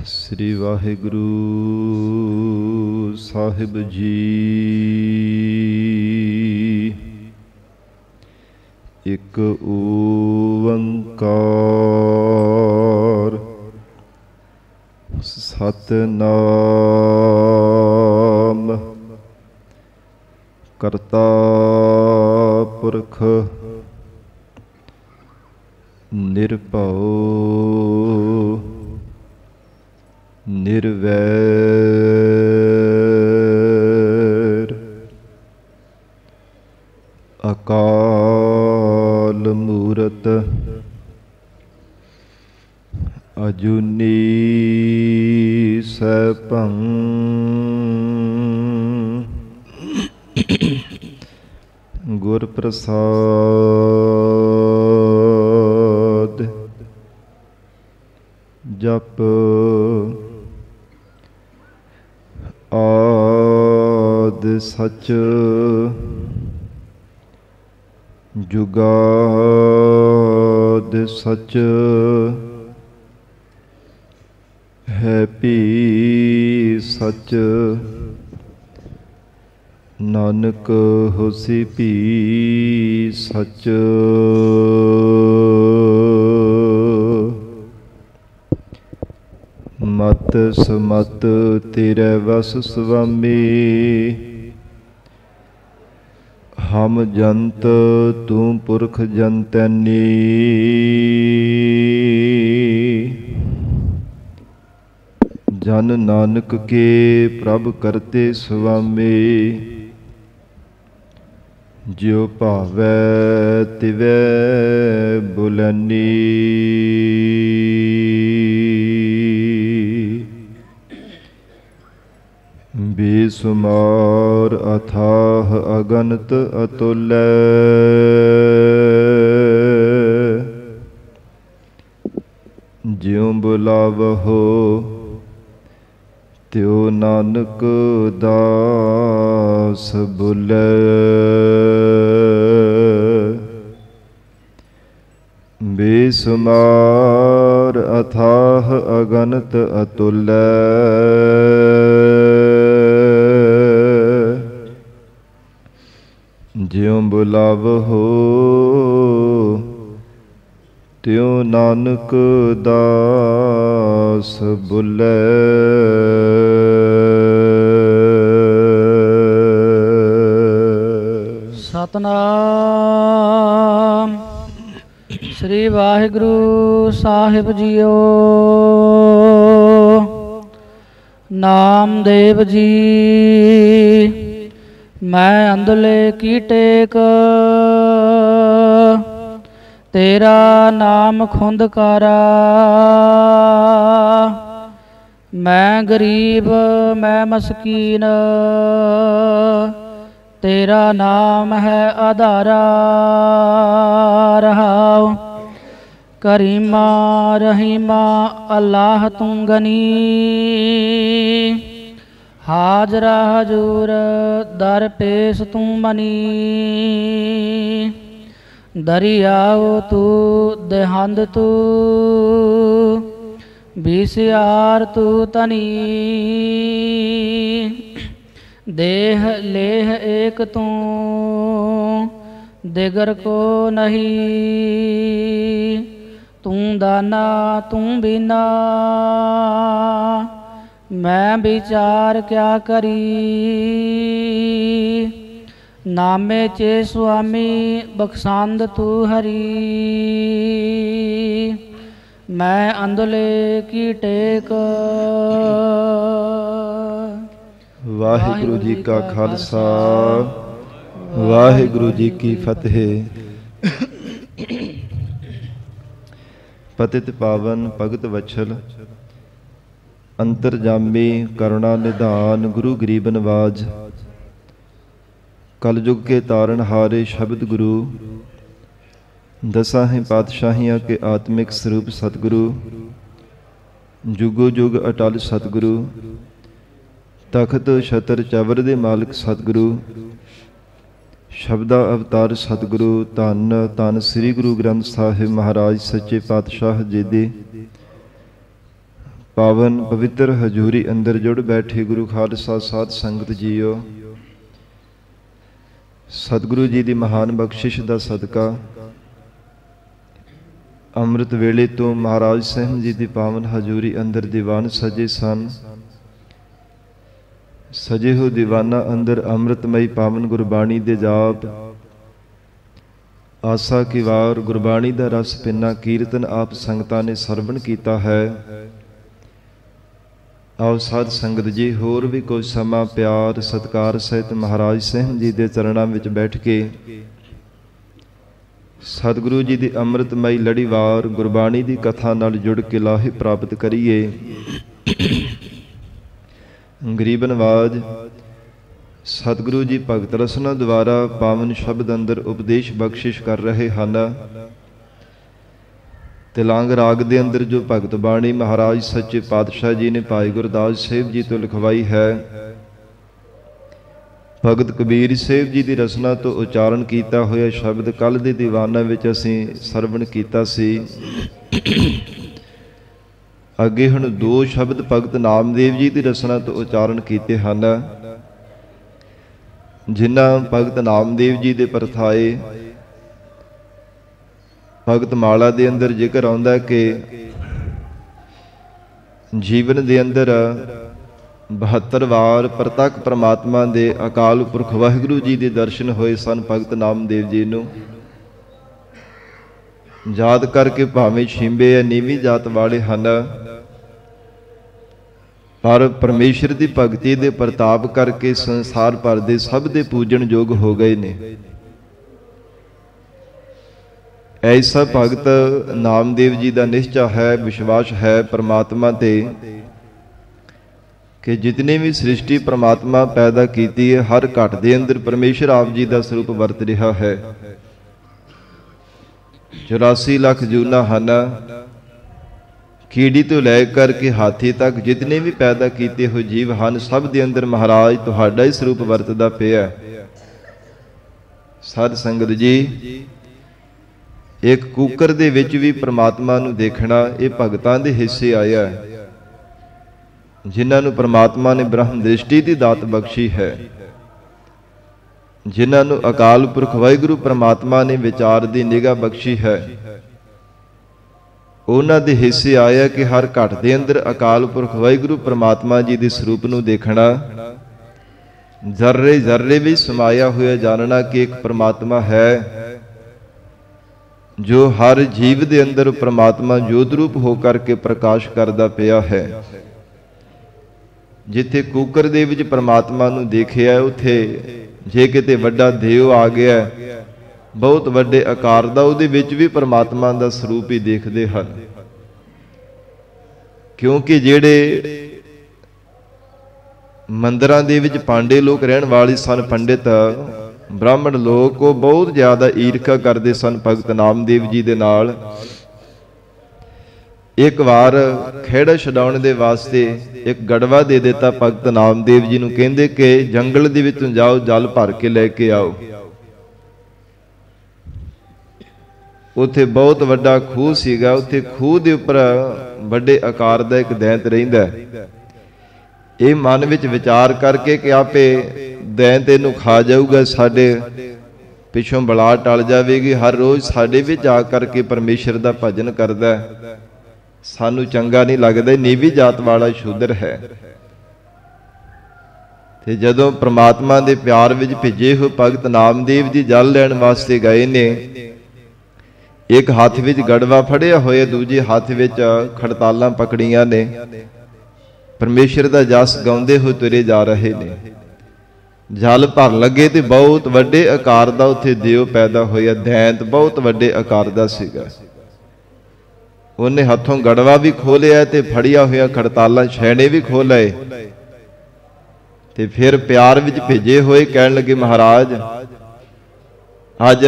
श्री वाहिगुरु साहिब जी। एक ओंकार सतनाम करता पुरख निरभउ निर्वैर अकाल मूरत अजूनी सैभं गुर प्रसाद जप आद सच जुगाद सच है भी सच नानक होसी भी सच। मत समत तेरे वस स्वामी हम जंत तू पुरख जंतैनी। जन नानक के प्रभ करते स्वामी ज्यो भावै तिवै बुलैनी। बेसुमार अथाह अगनत अतुलै ज्यों बुलावहो त्यो नानक दास बुलै। बेसुमार अथाह अगनत अतुलै ज्यों बुलावहो त्यों नानक दास बुलै। सतनाम श्री वाहिगुरु साहिब जीओ। नामदेव जी मैं अंधले की टेक तेरा नाम खुंदकारा। मैं गरीब मैं मस्कीन तेरा नाम है आधारा। रहाओ करीमा रहीमा अल्लाह तू गनी हाजरा हजूर दर पेश तू मनी। दरियाओ तू देहंद तू बीसियार तू तनी। देह लेह एक तू दिगर को नहीं। तू दाना तू बिना मैं विचार क्या करी। नामे चे स्वामी बख्शांद तू हरी। मैं अंधले की टेक। वाहिगुरु जी का खालसा वाहिगुरु जी की फतेह। पतित पावन भगत वत्सल अंतरजामी करुणा निधान गुरु गरीब नवाज कलयुग के तारण हारे शब्द गुरु दसाहें पातशाहियाँ के आत्मिक स्वरूप सतगुरु जुगो जुग अटल सतगुरु तखत छतर चवर दे मालिक सतगुरु शब्दा अवतार सतगुरु धन धन श्री गुरु ग्रंथ साहिब महाराज सच्चे पातशाह जी दे ਪਾਵਨ ਪਵਿੱਤਰ ਹਜ਼ੂਰੀ ਅੰਦਰ ਜੁੜ ਬੈਠੇ ਗੁਰੂ ਖਾਲਸਾ ਸਾਧ ਸੰਗਤ ਜੀਓ, ਸਤਿਗੁਰੂ ਜੀ ਦੀ ਮਹਾਨ ਬਖਸ਼ਿਸ਼ ਦਾ ਸਦਕਾ ਅੰਮ੍ਰਿਤ ਵੇਲੇ ਤੋਂ ਮਹਾਰਾਜ ਸਾਹਿਬ ਜੀ ਦੀ ਪਾਵਨ ਹਜ਼ੂਰੀ ਅੰਦਰ ਦੀਵਾਨ ਸਜੇ ਸਨ। ਸਜੇ ਹੋ ਦੀਵਾਨਾਂ ਅੰਦਰ ਅੰਮ੍ਰਿਤਮਈ ਪਾਵਨ ਗੁਰਬਾਣੀ ਦੇ ਜਾਪ, ਆਸਾ ਕੀ ਵਾਰ ਗੁਰਬਾਣੀ ਦਾ ਰਸ ਪਿੰਨਾ ਕੀਰਤਨ ਆਪ ਸੰਗਤਾਂ ਨੇ ਸਰਵਣ ਕੀਤਾ ਹੈ। ਆਓ ਸਾਧ ਸੰਗਤ ਜੀ ਹੋਰ ਵੀ ਕੁਝ ਸਮਾਂ ਪਿਆਰ ਸਤਿਕਾਰ ਸਹਿਤ ਮਹਾਰਾਜ ਸਾਹਿਬ ਜੀ ਦੇ ਚਰਨਾਂ ਵਿੱਚ ਬੈਠ ਕੇ ਸਤਿਗੁਰੂ ਜੀ ਦੀ ਅੰਮ੍ਰਿਤਮਈ ਲੜੀਵਾਰ ਗੁਰਬਾਣੀ ਦੀ ਕਥਾ ਨਾਲ ਜੁੜ ਕੇ ਲਾਹੇ ਪ੍ਰਾਪਤ ਕਰੀਏ। ਗਰੀਬ ਨਵਾਜ ਸਤਿਗੁਰੂ ਜੀ ਭਗਤ ਰਸਨਾ ਦੁਆਰਾ ਪਾਵਨ ਸ਼ਬਦ ਅੰਦਰ ਉਪਦੇਸ਼ ਬਖਸ਼ਿਸ਼ ਕਰ ਰਹੇ ਹਨ। ਤਿਲੰਗ ਰਾਗ ਦੇ ਅੰਦਰ ਜੋ ਭਗਤ ਬਾਣੀ ਮਹਾਰਾਜ ਸੱਚੇ ਪਾਤਸ਼ਾਹ ਜੀ ਨੇ ਭਾਈ ਗੁਰਦਾਸ ਸਾਹਿਬ ਜੀ ਤੋਂ ਲਿਖਵਾਈ ਹੈ, ਭਗਤ ਕਬੀਰ ਸਾਹਿਬ ਜੀ ਦੀ ਰਸਨਾ ਤੋਂ ਉਚਾਰਨ ਕੀਤਾ ਹੋਇਆ ਸ਼ਬਦ ਕੱਲ ਦੇ ਦੀਵਾਨਾਂ ਵਿੱਚ ਅਸੀਂ ਸਰਵਣ ਕੀਤਾ ਸੀ। ਅੱਗੇ ਹੁਣ ਦੋ ਸ਼ਬਦ ਭਗਤ ਨਾਮਦੇਵ ਜੀ ਦੀ ਰਸਨਾ ਤੋਂ ਉਚਾਰਨ ਕੀਤੇ ਹਨ, ਜਿਨ੍ਹਾਂ ਭਗਤ ਨਾਮਦੇਵ ਜੀ ਦੇ ਪਰਥਾਏ ਭਗਤ ਮਾਲਾ ਦੇ ਅੰਦਰ ਜ਼ਿਕਰ ਆਉਂਦਾ ਕਿ ਜੀਵਨ ਦੇ ਅੰਦਰ 72 ਵਾਰ ਪ੍ਰਤੱਖ ਪ੍ਰਮਾਤਮਾ ਦੇ ਅਕਾਲ ਪੁਰਖ ਵਾਹਿਗੁਰੂ ਜੀ ਦੇ ਦਰਸ਼ਨ ਹੋਏ ਸਨ। ਭਗਤ ਨਾਮਦੇਵ ਜੀ ਨੂੰ ਯਾਦ ਕਰਕੇ ਭਾਵੇਂ ਛਿੰਬੇ ਜਾਂ ਨੀਵੀਂ ਜਾਤ ਵਾਲੇ ਹਨ, ਪਰ ਪਰਮੇਸ਼ਰ ਦੀ ਭਗਤੀ ਦੇ ਪ੍ਰਤਾਪ ਕਰਕੇ ਸੰਸਾਰ ਭਰ ਦੇ ਸਭ ਦੇ ਪੂਜਣ ਯੋਗ ਹੋ ਗਏ ਨੇ। ਐਸਾ ਭਗਤ ਨਾਮਦੇਵ ਜੀ ਦਾ ਨਿਸ਼ਚਾ ਹੈ, ਵਿਸ਼ਵਾਸ ਹੈ ਪ੍ਰਮਾਤਮਾ ਤੇ ਕਿ ਜਿਤਨੇ ਵੀ ਸ੍ਰਿਸ਼ਟੀ ਪ੍ਰਮਾਤਮਾ ਪੈਦਾ ਕੀਤੀ ਹੈ, ਹਰ ਘਟ ਦੇ ਅੰਦਰ ਪਰਮੇਸ਼ਰ ਆਪ ਜੀ ਦਾ ਸਰੂਪ ਵਰਤ ਰਿਹਾ ਹੈ। 84 ਲੱਖ ਜੂਨਾਂ ਹਨ, ਕੀੜੀ ਤੋਂ ਲੈ ਕਰਕੇ ਹਾਥੀ ਤੱਕ ਜਿਤਨੇ ਵੀ ਪੈਦਾ ਕੀਤੇ ਹੋਏ ਜੀਵ ਹਨ, ਸਭ ਦੇ ਅੰਦਰ ਮਹਾਰਾਜ ਤੁਹਾਡਾ ਹੀ ਸਰੂਪ ਵਰਤਦਾ ਪਿਆ। ਸਾਧ ਸੰਗਤ ਜੀ, ਇੱਕ ਕੂਕਰ ਦੇ ਵਿੱਚ ਵੀ ਪ੍ਰਮਾਤਮਾ ਨੂੰ ਦੇਖਣਾ ਇਹ ਭਗਤਾਂ ਦੇ ਹਿੱਸੇ ਆਇਆ ਹੈ, ਜਿਨ੍ਹਾਂ ਨੂੰ ਪ੍ਰਮਾਤਮਾ ਨੇ ਬ੍ਰਹਮ ਦ੍ਰਿਸ਼ਟੀ ਦੀ ਦਾਤ ਬਖਸ਼ੀ ਹੈ, ਜਿਨ੍ਹਾਂ ਨੂੰ ਅਕਾਲ ਪੁਰਖ ਵਾਹਿਗੁਰੂ ਪ੍ਰਮਾਤਮਾ ਨੇ ਵਿਚਾਰ ਦੀ ਨਿਗਾਹ ਬਖਸ਼ੀ ਹੈ। ਉਹਨਾਂ ਦੇ ਹਿੱਸੇ ਆਇਆ ਕਿ ਹਰ ਘਟ ਦੇ ਅੰਦਰ ਅਕਾਲ ਪੁਰਖ ਵਾਹਿਗੁਰੂ ਪ੍ਰਮਾਤਮਾ ਜੀ ਦੇ ਸਰੂਪ ਨੂੰ ਦੇਖਣਾ, ਜ਼ਰਰੇ ਜ਼ਰਰੇ ਵਿੱਚ ਸਮਾਇਆ ਹੋਇਆ ਜਾਣਨਾ ਕਿ ਇੱਕ ਪ੍ਰਮਾਤਮਾ ਹੈ ਜੋ ਹਰ ਜੀਵ ਦੇ ਅੰਦਰ ਪ੍ਰਮਾਤਮਾ ਜੋਤ ਰੂਪ ਹੋ ਕਰਕੇ ਪ੍ਰਕਾਸ਼ ਕਰਦਾ ਪਿਆ ਹੈ। ਜਿੱਥੇ ਕੂਕਰ ਦੇ ਵਿੱਚ ਪ੍ਰਮਾਤਮਾ ਨੂੰ ਦੇਖਿਆ, ਉੱਥੇ ਜੇ ਕਿਤੇ ਵੱਡਾ ਦੇਵ ਆ ਗਿਆ, ਬਹੁਤ ਵੱਡੇ ਆਕਾਰ ਦਾ, ਉਹਦੇ ਵਿੱਚ ਵੀ ਪ੍ਰਮਾਤਮਾ ਦਾ ਸਰੂਪ ਹੀ ਦੇਖਦੇ ਹਨ। ਕਿਉਂਕਿ ਜਿਹੜੇ ਮੰਦਿਰਾਂ ਦੇ ਵਿੱਚ ਪਾਂਡੇ ਲੋਕ ਰਹਿਣ ਵਾਲੇ ਸਨ, ਪੰਡਿਤ ਬ੍ਰਾਹਮਣ ਲੋਕ, ਉਹ ਬਹੁਤ ਜ਼ਿਆਦਾ ਈਰਖਾ ਕਰਦੇ ਸਨ ਭਗਤ ਨਾਮਦੇਵ ਜੀ ਦੇ ਨਾਲ। ਇੱਕ ਵਾਰ ਖੇੜਾ ਛਡਾਉਣ ਦੇ ਵਾਸਤੇ ਇੱਕ ਗੜਵਾ ਦੇ ਦਿੱਤਾ ਭਗਤ ਨਾਮਦੇਵ ਜੀ ਨੂੰ, ਕਹਿੰਦੇ ਕਿ ਜੰਗਲ ਦੇ ਵਿੱਚੋਂ ਜਾਓ, ਜਲ ਭਰ ਕੇ ਲੈ ਕੇ ਆਓ। ਉੱਥੇ ਬਹੁਤ ਵੱਡਾ ਖੂਹ ਸੀਗਾ, ਉੱਥੇ ਖੂਹ ਦੇ ਉੱਪਰ ਵੱਡੇ ਆਕਾਰ ਦਾ ਇੱਕ ਦੈਂਤ ਰਹਿੰਦਾ। ਇਹ ਮਨ ਵਿੱਚ ਵਿਚਾਰ ਕਰਕੇ ਕਿ ਆਪੇ ਦੈਂਤ ਇਹਨੂੰ ਖਾ ਜਾਊਗਾ, ਸਾਡੇ ਪਿੱਛੋਂ ਬਲਾ ਟਲ ਜਾਵੇਗੀ, ਹਰ ਰੋਜ਼ ਸਾਡੇ ਵਿੱਚ ਆ ਕਰਕੇ ਪਰਮੇਸ਼ਰ ਦਾ ਭਜਨ ਕਰਦਾ, ਸਾਨੂੰ ਚੰਗਾ ਨਹੀਂ ਲੱਗਦਾ, ਨੀਵੀਂ ਜਾਤ ਵਾਲਾ ਸ਼ੂਦਰ ਹੈ। ਤੇ ਜਦੋਂ ਪ੍ਰਮਾਤਮਾ ਦੇ ਪਿਆਰ ਵਿੱਚ ਭਿੱਜੇ ਹੋਏ ਭਗਤ ਨਾਮਦੇਵ ਜੀ ਜਲ ਲੈਣ ਵਾਸਤੇ ਗਏ ਨੇ, ਇੱਕ ਹੱਥ ਵਿੱਚ ਗੜਵਾ ਫੜਿਆ ਹੋਇਆ, ਦੂਜੇ ਹੱਥ ਵਿੱਚ ਖੜਤਾਲਾਂ ਪਕੜੀਆਂ ਨੇ, ਪਰਮੇਸ਼ਰ ਦਾ ਜਸ ਗਾਉਂਦੇ ਹੋਏ ਤੁਰੇ ਜਾ ਰਹੇ ਨੇ। ਜਲ ਭਰਨ ਲੱਗੇ ਤੇ ਬਹੁਤ ਵੱਡੇ ਆਕਾਰ ਦਾ ਉੱਥੇ ਦੇਵ ਪੈਦਾ ਹੋਇਆ, ਦੈਂਤ ਬਹੁਤ ਵੱਡੇ ਆਕਾਰ ਦਾ ਸੀਗਾ। ਉਹਨੇ ਹੱਥੋਂ ਗੜਵਾ ਵੀ ਖੋਲਿਆ ਤੇ ਫੜੀਆਂ ਹੋਇਆ ਖੜਤਾਲਾਂ ਛੈਣੇ ਵੀ ਖੋਲੇ, ਤੇ ਫਿਰ ਪਿਆਰ ਵਿੱਚ ਭੇਜੇ ਹੋਏ ਕਹਿਣ ਲੱਗੇ, ਮਹਾਰਾਜ ਅੱਜ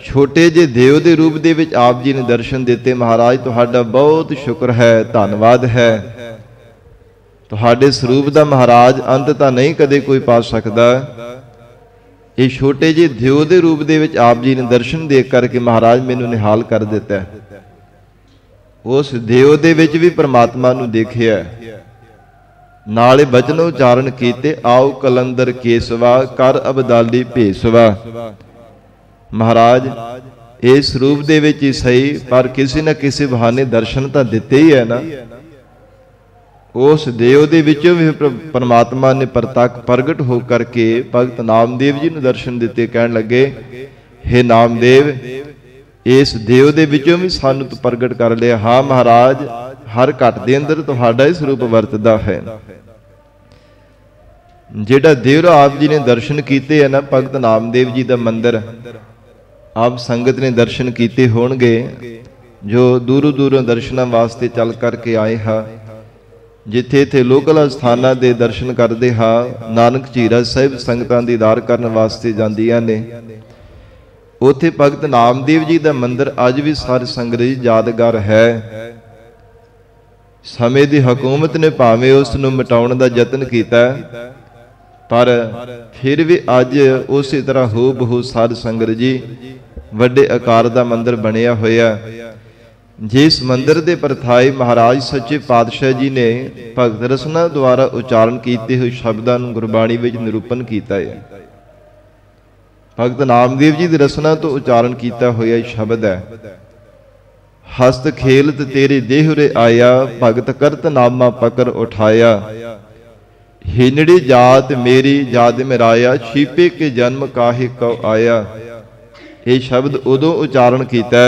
ਛੋਟੇ ਜਿਹੇ ਦੇਵ ਦੇ ਰੂਪ ਦੇ ਵਿੱਚ ਆਪ ਜੀ ਨੇ ਦਰਸ਼ਨ ਦਿੱਤੇ, ਮਹਾਰਾਜ ਤੁਹਾਡਾ ਬਹੁਤ ਸ਼ੁਕਰ ਹੈ, ਧੰਨਵਾਦ ਹੈ। ਤੁਹਾਡੇ ਸਰੂਪ ਦਾ ਮਹਾਰਾਜ ਅੰਤ ਤਾਂ ਨਹੀਂ ਕਦੇ ਕੋਈ ਪਾ ਸਕਦਾ। ਇਹ ਛੋਟੇ ਜਿਹੇ ਦੇਵ ਦੇ ਰੂਪ ਦੇ ਵਿੱਚ ਆਪ ਜੀ ਨੇ ਦਰਸ਼ਨ ਦੇਖ ਕਰਕੇ ਮਹਾਰਾਜ ਮੈਨੂੰ ਨਿਹਾਲ ਕਰ ਦਿੱਤਾ। ਉਸ ਦੇਵ ਦੇ ਵਿੱਚ ਵੀ ਪ੍ਰਮਾਤਮਾ ਨੂੰ ਦੇਖਿਆ, ਨਾਲੇ ਬਚਨ ਉਚਾਰਨ ਕੀਤੇ, ਆਓ ਕਲੰਦਰ ਕੇਸਵਾ ਕਰ ਅਬਦਾਲੀ ਭੇਸਵਾ। ਮਹਾਰਾਜ ਇਸ ਰੂਪ ਦੇ ਵਿੱਚ ਹੀ ਸਹੀ, ਪਰ ਕਿਸੇ ਨਾ ਕਿਸੇ ਬਹਾਨੇ ਦਰਸ਼ਨ ਤਾਂ ਦਿੱਤੇ ਹੀ ਹੈ ਨਾ। ਉਸ ਦੇਵ ਦੇ ਵਿੱਚੋਂ ਵੀ ਪਰਮਾਤਮਾ ਨੇ ਪ੍ਰਤੱਖ ਪ੍ਰਗਟ ਹੋ ਕਰਕੇ ਭਗਤ ਨਾਮਦੇਵ ਜੀ ਨੂੰ ਦਰਸ਼ਨ ਦਿੱਤੇ। ਕਹਿਣ ਲੱਗੇ, ਹੇ ਨਾਮਦੇਵ, ਇਸ ਦੇਵ ਦੇ ਵਿੱਚੋਂ ਵੀ ਸਾਨੂੰ ਤੂੰ ਪ੍ਰਗਟ ਕਰ ਲਿਆ। ਹਾਂ ਮਹਾਰਾਜ, ਹਰ ਘਟ ਦੇ ਅੰਦਰ ਤੁਹਾਡਾ ਹੀ ਸਰੂਪ ਵਰਤਦਾ ਹੈ। ਜਿਹੜਾ ਦੇਵ ਆਪ ਜੀ ਨੇ ਦਰਸ਼ਨ ਕੀਤੇ ਹੈ ਨਾ, ਭਗਤ ਨਾਮਦੇਵ ਜੀ ਦਾ ਮੰਦਿਰ ਆਪ ਸੰਗਤ ਨੇ ਦਰਸ਼ਨ ਕੀਤੇ ਹੋਣਗੇ, ਜੋ ਦੂਰੋਂ ਦੂਰੋਂ ਦਰਸ਼ਨਾਂ ਵਾਸਤੇ ਚੱਲ ਕਰਕੇ ਆਏ ਹਾਂ। ਜਿੱਥੇ ਇੱਥੇ ਲੋਕਲ ਸਥਾਨਾਂ ਦੇ ਦਰਸ਼ਨ ਕਰਦੇ ਹਾਂ, ਨਾਨਕ ਝੀਰਾ ਸਾਹਿਬ ਸੰਗਤਾਂ ਦੀਦਾਰ ਕਰਨ ਵਾਸਤੇ ਜਾਂਦੀਆਂ ਨੇ। ਉੱਥੇ ਭਗਤ ਨਾਮਦੇਵ ਜੀ ਦਾ ਮੰਦਿਰ ਅੱਜ ਵੀ ਸਾਰੀ ਸੰਗਤ ਦੀ ਯਾਦਗਾਰ ਹੈ। ਸਮੇਂ ਦੀ ਹਕੂਮਤ ਨੇ ਭਾਵੇਂ ਉਸ ਨੂੰ ਮਿਟਾਉਣ ਦਾ ਯਤਨ ਕੀਤਾ, ਪਰ ਫਿਰ ਵੀ ਅੱਜ ਉਸੇ ਤਰ੍ਹਾਂ ਹੋ ਬਹੁ ਸਾਧ ਸੰਗਤ ਜੀ ਵੱਡੇ ਆਕਾਰ ਦਾ ਮੰਦਿਰ ਬਣਿਆ ਹੋਇਆ। ਜਿਸ ਮੰਦਿਰ ਦੇ ਪ੍ਰਥਾਏ ਮਹਾਰਾਜ ਸੱਚੇ ਪਾਤਸ਼ਾਹ ਜੀ ਨੇ ਭਗਤ ਰਸਨਾ ਦੁਆਰਾ ਉਚਾਰਨ ਕੀਤੇ ਹੋਏ ਸ਼ਬਦਾਂ ਨੂੰ ਗੁਰਬਾਣੀ ਵਿੱਚ ਨਿਰੂਪਣ ਕੀਤਾ ਹੈ। ਭਗਤ ਨਾਮਦੇਵ ਜੀ ਦੀ ਰਸਨਾ ਤੋਂ ਉਚਾਰਨ ਕੀਤਾ ਹੋਇਆ ਸ਼ਬਦ ਹੈ, ਹਸਤ ਖੇਲਤ ਤੇਰੇ ਦੇਹੁਰੇ ਆਇਆ, ਭਗਤ ਕਰਤ ਨਾਮਾ ਪਕਰ ਉਠਾਇਆ। ਹੀਨੜੀ ਜਾਤ ਮੇਰੀ ਜਾਦ ਮਿਰਾਇਆ, ਛੀਪੇ ਕੇ ਜਨਮ ਕਾਹੇ ਕਉ ਆਇਆ। ਇਹ ਸ਼ਬਦ ਉਦੋਂ ਉਚਾਰਨ ਕੀਤਾ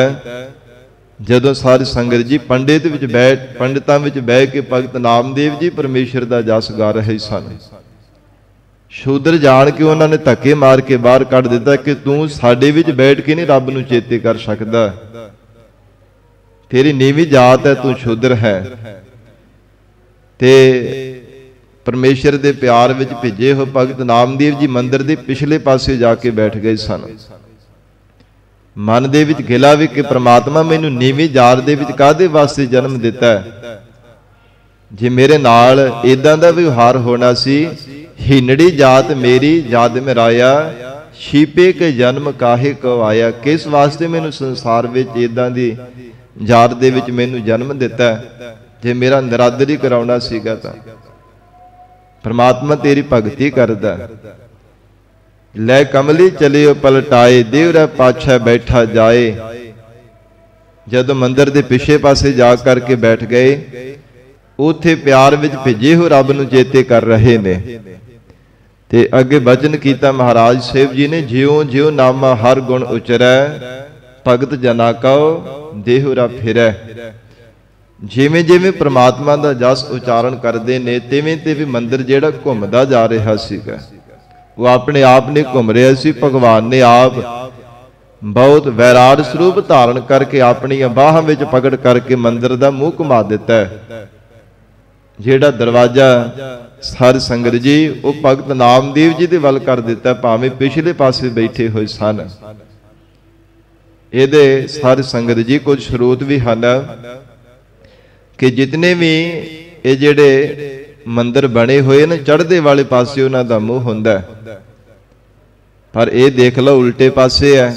ਜਦੋਂ ਸਾਰੀ ਸੰਗਤ ਜੀ ਪੰਡਿਤਾਂ ਵਿੱਚ ਬਹਿ ਕੇ ਭਗਤ ਨਾਮਦੇਵ ਜੀ ਪਰਮੇਸ਼ਰ ਦਾ ਜਸ ਗਾ ਰਹੇ ਸਨ। ਸ਼ੂਦਰ ਜਾਣ ਕੇ ਉਹਨਾਂ ਨੇ ਧੱਕੇ ਮਾਰ ਕੇ ਬਾਹਰ ਕੱਢ ਦਿੱਤਾ ਕਿ ਤੂੰ ਸਾਡੇ ਵਿੱਚ ਬੈਠ ਕੇ ਨਹੀਂ ਰੱਬ ਨੂੰ ਚੇਤੇ ਕਰ ਸਕਦਾ, ਤੇਰੀ ਨੀਵੀਂ ਜਾਤ ਹੈ, ਤੂੰ ਸ਼ੂਦਰ ਹੈ। ਤੇ ਪਰਮੇਸ਼ਰ ਦੇ ਪਿਆਰ ਵਿੱਚ ਭਿੱਜੇ ਹੋਏ ਭਗਤ ਨਾਮਦੇਵ ਜੀ ਮੰਦਿਰ ਦੇ ਪਿਛਲੇ ਪਾਸੇ ਜਾ ਕੇ ਬੈਠ ਗਏ ਸਨ। ਮਨ ਦੇ ਵਿੱਚ ਗਿਲਾ ਵੀ ਕਿ ਪ੍ਰਮਾਤਮਾ ਮੈਨੂੰ ਨੀਵੀਂ ਜਾਤ ਦੇ ਵਿੱਚ ਕਾਹਦੇ ਵਾਸਤੇ ਜਨਮ ਦਿੱਤਾ ਹੈ? ਜੇ ਮੇਰੇ ਨਾਲ ਇਦਾਂ ਦਾ ਵਿਵਹਾਰ ਹੋਣਾ ਸੀ, ਹੀਨੜੀ ਜਾਤ ਮੇਰੀ ਜਾਦ ਮਿਰਾਇਆ, ਛੀਪੇ ਕੇ ਜਨਮ ਕਾਹੇ ਕਉ ਆਇਆ। ਕਿਸ ਵਾਸਤੇ ਮੈਨੂੰ ਸੰਸਾਰ ਵਿੱਚ ਇਦਾਂ ਦੀ ਜਾਤ ਦੇ ਵਿੱਚ ਮੈਨੂੰ ਜਨਮ ਦਿੱਤਾ? ਜੇ ਮੇਰਾ ਨਿਰਾਦਰ ਹੀ ਕਰਾਉਣਾ ਸੀਗਾ ਤਾਂ ਪ੍ਰਮਾਤਮਾ ਤੇਰੀ ਭਗਤੀ ਕਰਦਾ। ਲੈ ਕਮਲੀ ਚਲਿਓ ਪਲਟਾਏ, ਦੇਵਰਾ ਪਾਛੈ ਬੈਠਾ ਜਾਏ। ਜਦੋਂ ਮੰਦਿਰ ਦੇ ਪਿਛੇ ਪਾਸੇ ਜਾ ਕਰਕੇ ਬੈਠ ਗਏ, ਉਥੇ ਪਿਆਰ ਵਿੱਚ ਭਿੱਜੇ ਹੋ ਰੱਬ ਨੂੰ ਚੇਤੇ ਕਰ ਰਹੇ ਨੇ। ਤੇ ਅੱਗੇ ਬਚਨ ਕੀਤਾ ਮਹਾਰਾਜ ਸਾਹਿਬ ਜੀ ਨੇ, ਜਿਉ ਜਿਉ ਨਾਮਾ ਹਰ ਗੁਣ ਉਚਰੈ, ਭਗਤ ਜਨਾ ਕਉ ਦੇਹੁਰਾ ਫਿਰੈ। ਜਿਵੇਂ ਜਿਵੇਂ ਪ੍ਰਮਾਤਮਾ ਦਾ ਜਸ ਉਚਾਰਨ ਕਰਦੇ ਨੇ, ਤਿਵੇਂ ਤਿਵੇਂ ਮੰਦਿਰ ਜਿਹੜਾ ਘੁੰਮਦਾ ਜਾ ਰਿਹਾ ਸੀਗਾ। ਉਹ ਆਪਣੇ ਆਪ ਨੇ ਘੁੰਮ ਰਿਹਾ ਸੀ। ਭਗਵਾਨ ਨੇ ਆਪ ਬਹੁਤ ਵੈਰਾਟ ਸਰੂਪ ਧਾਰਨ ਕਰਕੇ ਆਪਣੀਆਂ ਬਾਹਾਂ ਵਿੱਚ ਪਕੜ ਕਰਕੇ ਮੰਦਿਰ ਦਾ ਮੂੰਹ ਘੁਮਾ ਦਿੱਤਾ। ਜਿਹੜਾ ਦਰਵਾਜ਼ਾ ਸਾਧ ਸੰਗਤ ਜੀ ਉਹ ਭਗਤ ਨਾਮਦੇਵ ਜੀ ਦੇ ਵੱਲ ਕਰ ਦਿੱਤਾ, ਭਾਵੇਂ ਪਿਛਲੇ ਪਾਸੇ ਬੈਠੇ ਹੋਏ ਸਨ। ਇਹਦੇ ਸਾਧ ਸੰਗਤ ਜੀ ਕੁਝ ਸਰੋਤ ਵੀ ਹਨ ਕਿ ਜਿਤਨੇ ਵੀ ਇਹ ਜਿਹੜੇ ਮੰਦਿਰ ਬਣੇ ਹੋਏ ਨੇ, ਚੜ੍ਹਦੇ ਵਾਲੇ ਪਾਸੇ ਉਹਨਾਂ ਦਾ ਮੂੰਹ ਹੁੰਦਾ, ਪਰ ਇਹ ਦੇਖ ਲਓ ਉਲਟੇ ਪਾਸੇ ਹੈ।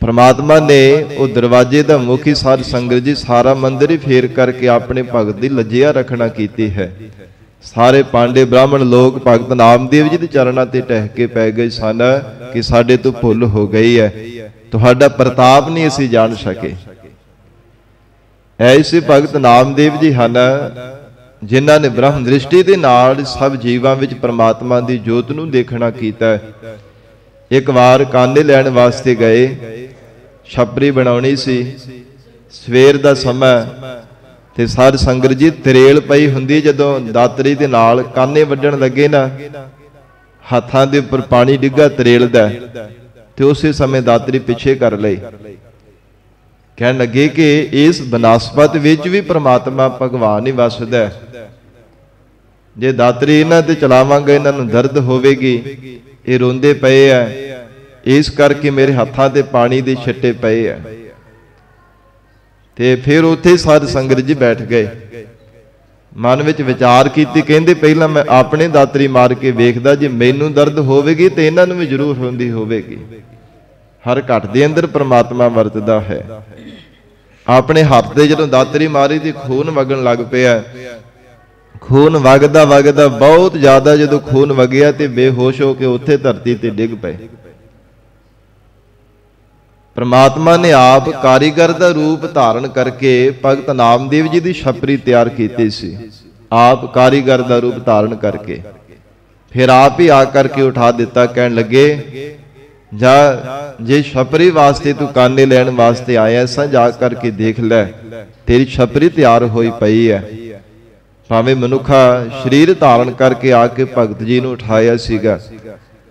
ਪ੍ਰਮਾਤਮਾ ਨੇ ਉਹ ਦਰਵਾਜ਼ੇ ਦਾ ਮੁਖੀ ਸਾਧ ਸੰਗਤ ਜੀ ਸਾਰਾ ਮੰਦਿਰ ਹੀ ਫੇਰ ਕਰਕੇ ਆਪਣੇ ਭਗਤ ਦੀ ਲੱਜਿਆ ਰੱਖਣਾ ਕੀਤੀ ਹੈ। ਸਾਰੇ ਪਾਂਡੇ ਬ੍ਰਾਹਮਣ ਲੋਕ ਭਗਤ ਨਾਮਦੇਵ ਜੀ ਦੇ ਚਰਨਾਂ ਤੇ ਟਹਿ ਕੇ ਪੈ ਗਏ ਸਨ ਕਿ ਸਾਡੇ ਤੋਂ ਭੁੱਲ ਹੋ ਗਈ ਹੈ, ਤੁਹਾਡਾ ਪ੍ਰਤਾਪ ਨਹੀਂ ਅਸੀਂ ਜਾਣ ਸਕੇ। ਐਸੇ ਭਗਤ ਨਾਮਦੇਵ ਜੀ ਹਨ ਜਿਨ੍ਹਾਂ ਨੇ ਬ੍ਰਹਮ ਦ੍ਰਿਸ਼ਟੀ ਦੇ ਨਾਲ ਸਭ ਜੀਵਾਂ ਵਿੱਚ ਪ੍ਰਮਾਤਮਾ ਦੀ ਜੋਤ ਨੂੰ ਦੇਖਣਾ ਕੀਤਾ। ਇੱਕ ਵਾਰ ਕਾਨੇ ਲੈਣ ਵਾਸਤੇ ਗਏ, ਛਪਰੀ ਬਣਾਉਣੀ ਸੀ, ਸਵੇਰ ਦਾ ਸਮਾਂ, ਤੇ ਸਾਧ ਸੰਗਤ ਜੀ ਤਰੇਲ ਪਈ ਹੁੰਦੀ। ਜਦੋਂ ਦਾਤਰੀ ਦੇ ਨਾਲ ਕਾਨੇ ਵੱਢਣ ਲੱਗੇ ਨਾ, ਹੱਥਾਂ ਦੇ ਉੱਪਰ ਪਾਣੀ ਡਿੱਗਾ ਤਰੇਲ ਦਾ, ਤੇ ਉਸੇ ਸਮੇਂ ਦਾਤਰੀ ਪਿੱਛੇ ਕਰ ਲਈ। ਕਹਿਣ ਲੱਗੇ ਕਿ ਇਸ ਬਨਸਪਤ ਵਿੱਚ ਵੀ ਪ੍ਰਮਾਤਮਾ ਭਗਵਾਨ ਹੀ ਵਸਦਾ। ਜੇ ਦਾਤਰੀ ਇਹਨਾਂ ਤੇ ਚਲਾਵਾਂਗੇ ਇਹਨਾਂ ਨੂੰ ਦਰਦ ਹੋਵੇਗੀ, ਇਹ ਰੋਂਦੇ ਪਏ ਆ, ਇਸ ਕਰਕੇ ਮੇਰੇ ਹੱਥਾਂ ਤੇ ਪਾਣੀ ਦੇ ਛਿੱਟੇ ਪਏ ਆ। ਤੇ ਫਿਰ ਉੱਥੇ ਸਾਧ ਸੰਗਤ ਜੀ ਬੈਠ ਗਏ, ਮਨ ਵਿੱਚ ਵਿਚਾਰ ਕੀਤੀ, ਕਹਿੰਦੇ ਪਹਿਲਾਂ ਮੈਂ ਆਪਣੇ ਦਾਤਰੀ ਮਾਰ ਕੇ ਵੇਖਦਾ, ਜੇ ਮੈਨੂੰ ਦਰਦ ਹੋਵੇਗੀ ਤੇ ਇਹਨਾਂ ਨੂੰ ਵੀ ਜ਼ਰੂਰ ਹੁੰਦੀ ਹੋਵੇਗੀ। ਹਰ ਘਟ ਦੇ ਅੰਦਰ ਪ੍ਰਮਾਤਮਾ ਵਰਤਦਾ ਹੈ। ਆਪਣੇ ਹੱਥ ਤੇ ਜਦੋਂ ਦਾਤਰੀ ਮਾਰੀ ਤੇ ਖੂਨ ਵਗਣ ਲੱਗ ਪਿਆ। ਖੂਨ ਵਗਦਾ ਵਗਦਾ ਬਹੁਤ ਜ਼ਿਆਦਾ ਜਦੋਂ ਖੂਨ ਵਗਿਆ ਤੇ ਬੇਹੋਸ਼ ਹੋ ਕੇ ਉੱਥੇ ਧਰਤੀ ਤੇ ਡਿੱਗ ਪਏ। ਪ੍ਰਮਾਤਮਾ ਨੇ ਆਪ ਕਾਰੀਗਰ ਦਾ ਰੂਪ ਧਾਰਨ ਕਰਕੇ ਭਗਤ ਨਾਮਦੇਵ ਜੀ ਦੀ ਛਪਰੀ ਤਿਆਰ ਕੀਤੀ ਸੀ। ਆਪ ਕਾਰੀਗਰ ਦਾ ਰੂਪ ਧਾਰਨ ਕਰਕੇ ਫਿਰ ਆਪ ਹੀ ਆ ਕਰਕੇ ਉਠਾ ਦਿੱਤਾ। ਕਹਿਣ ਲੱਗੇ ਜਾ ਜੇ ਛਪਰੀ ਵਾਸਤੇ ਤੂੰ ਕਾਨੇ ਲੈਣ ਵਾਸਤੇ ਆਇਆ ਸਾਂ, ਜਾ ਕਰਕੇ ਦੇਖ ਲੈ ਤੇਰੀ ਛਪਰੀ ਤਿਆਰ ਹੋਈ ਪਈ ਹੈ। ਭਾਵੇਂ ਮਨੁੱਖਾ ਸਰੀਰ ਧਾਰਨ ਕਰਕੇ ਆ ਕੇ ਭਗਤ ਜੀ ਨੂੰ ਉਠਾਇਆ ਸੀਗਾ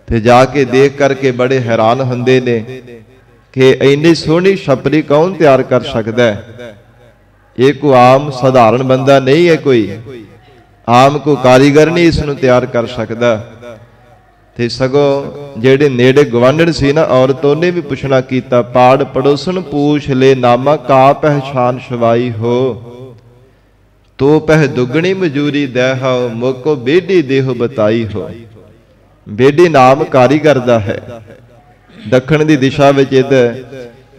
ਤੇ ਜਾ ਕੇ ਦੇਖ ਕਰਕੇ ਬੜੇ ਹੈਰਾਨ ਹੁੰਦੇ ਨੇ ਕਿ ਇੰਨੀ ਸੋਹਣੀ ਛਪਰੀ ਕੌਣ ਤਿਆਰ ਕਰ ਸਕਦਾ ਹੈ। ਇਹ ਕੋਈ ਆਮ ਸਧਾਰਨ ਬੰਦਾ ਨਹੀਂ ਹੈ, ਕੋਈ ਆਮ ਕੋ ਕਾਰੀਗਰ ਨਹੀਂ ਇਸ ਨੂੰ ਤਿਆਰ ਕਰ ਸਕਦਾ। ਤੇ ਸਗੋਂ ਜਿਹੜੇ ਨੇੜੇ ਗਵਾਂਢਣ ਸੀ ਨਾ, ਔਰਤ ਉਹਨੇ ਵੀ ਪੁੱਛਣਾ ਕੀਤਾ, ਪਾੜ ਪੜੋਸਣ ਪੂਛ ਲੈ ਨਾਮਾ ਕਾ ਪਹਿਚਾਨ ਸ਼ਵਾਈ ਹੋ, ਤੋ ਪਹਿ ਦੁਗਣੀ ਮਜੂਰੀ ਦੇਹੋ ਮੋਕੋ ਬੇਡੀ ਦੇਹ ਬਤਾਈ ਹੋ। ਬੇਡੀ ਨਾਮ ਕਾਰੀਗਰ ਦਾ ਹੈ। ਦੱਖਣ ਦੀ ਦਿਸ਼ਾ ਵਿੱਚ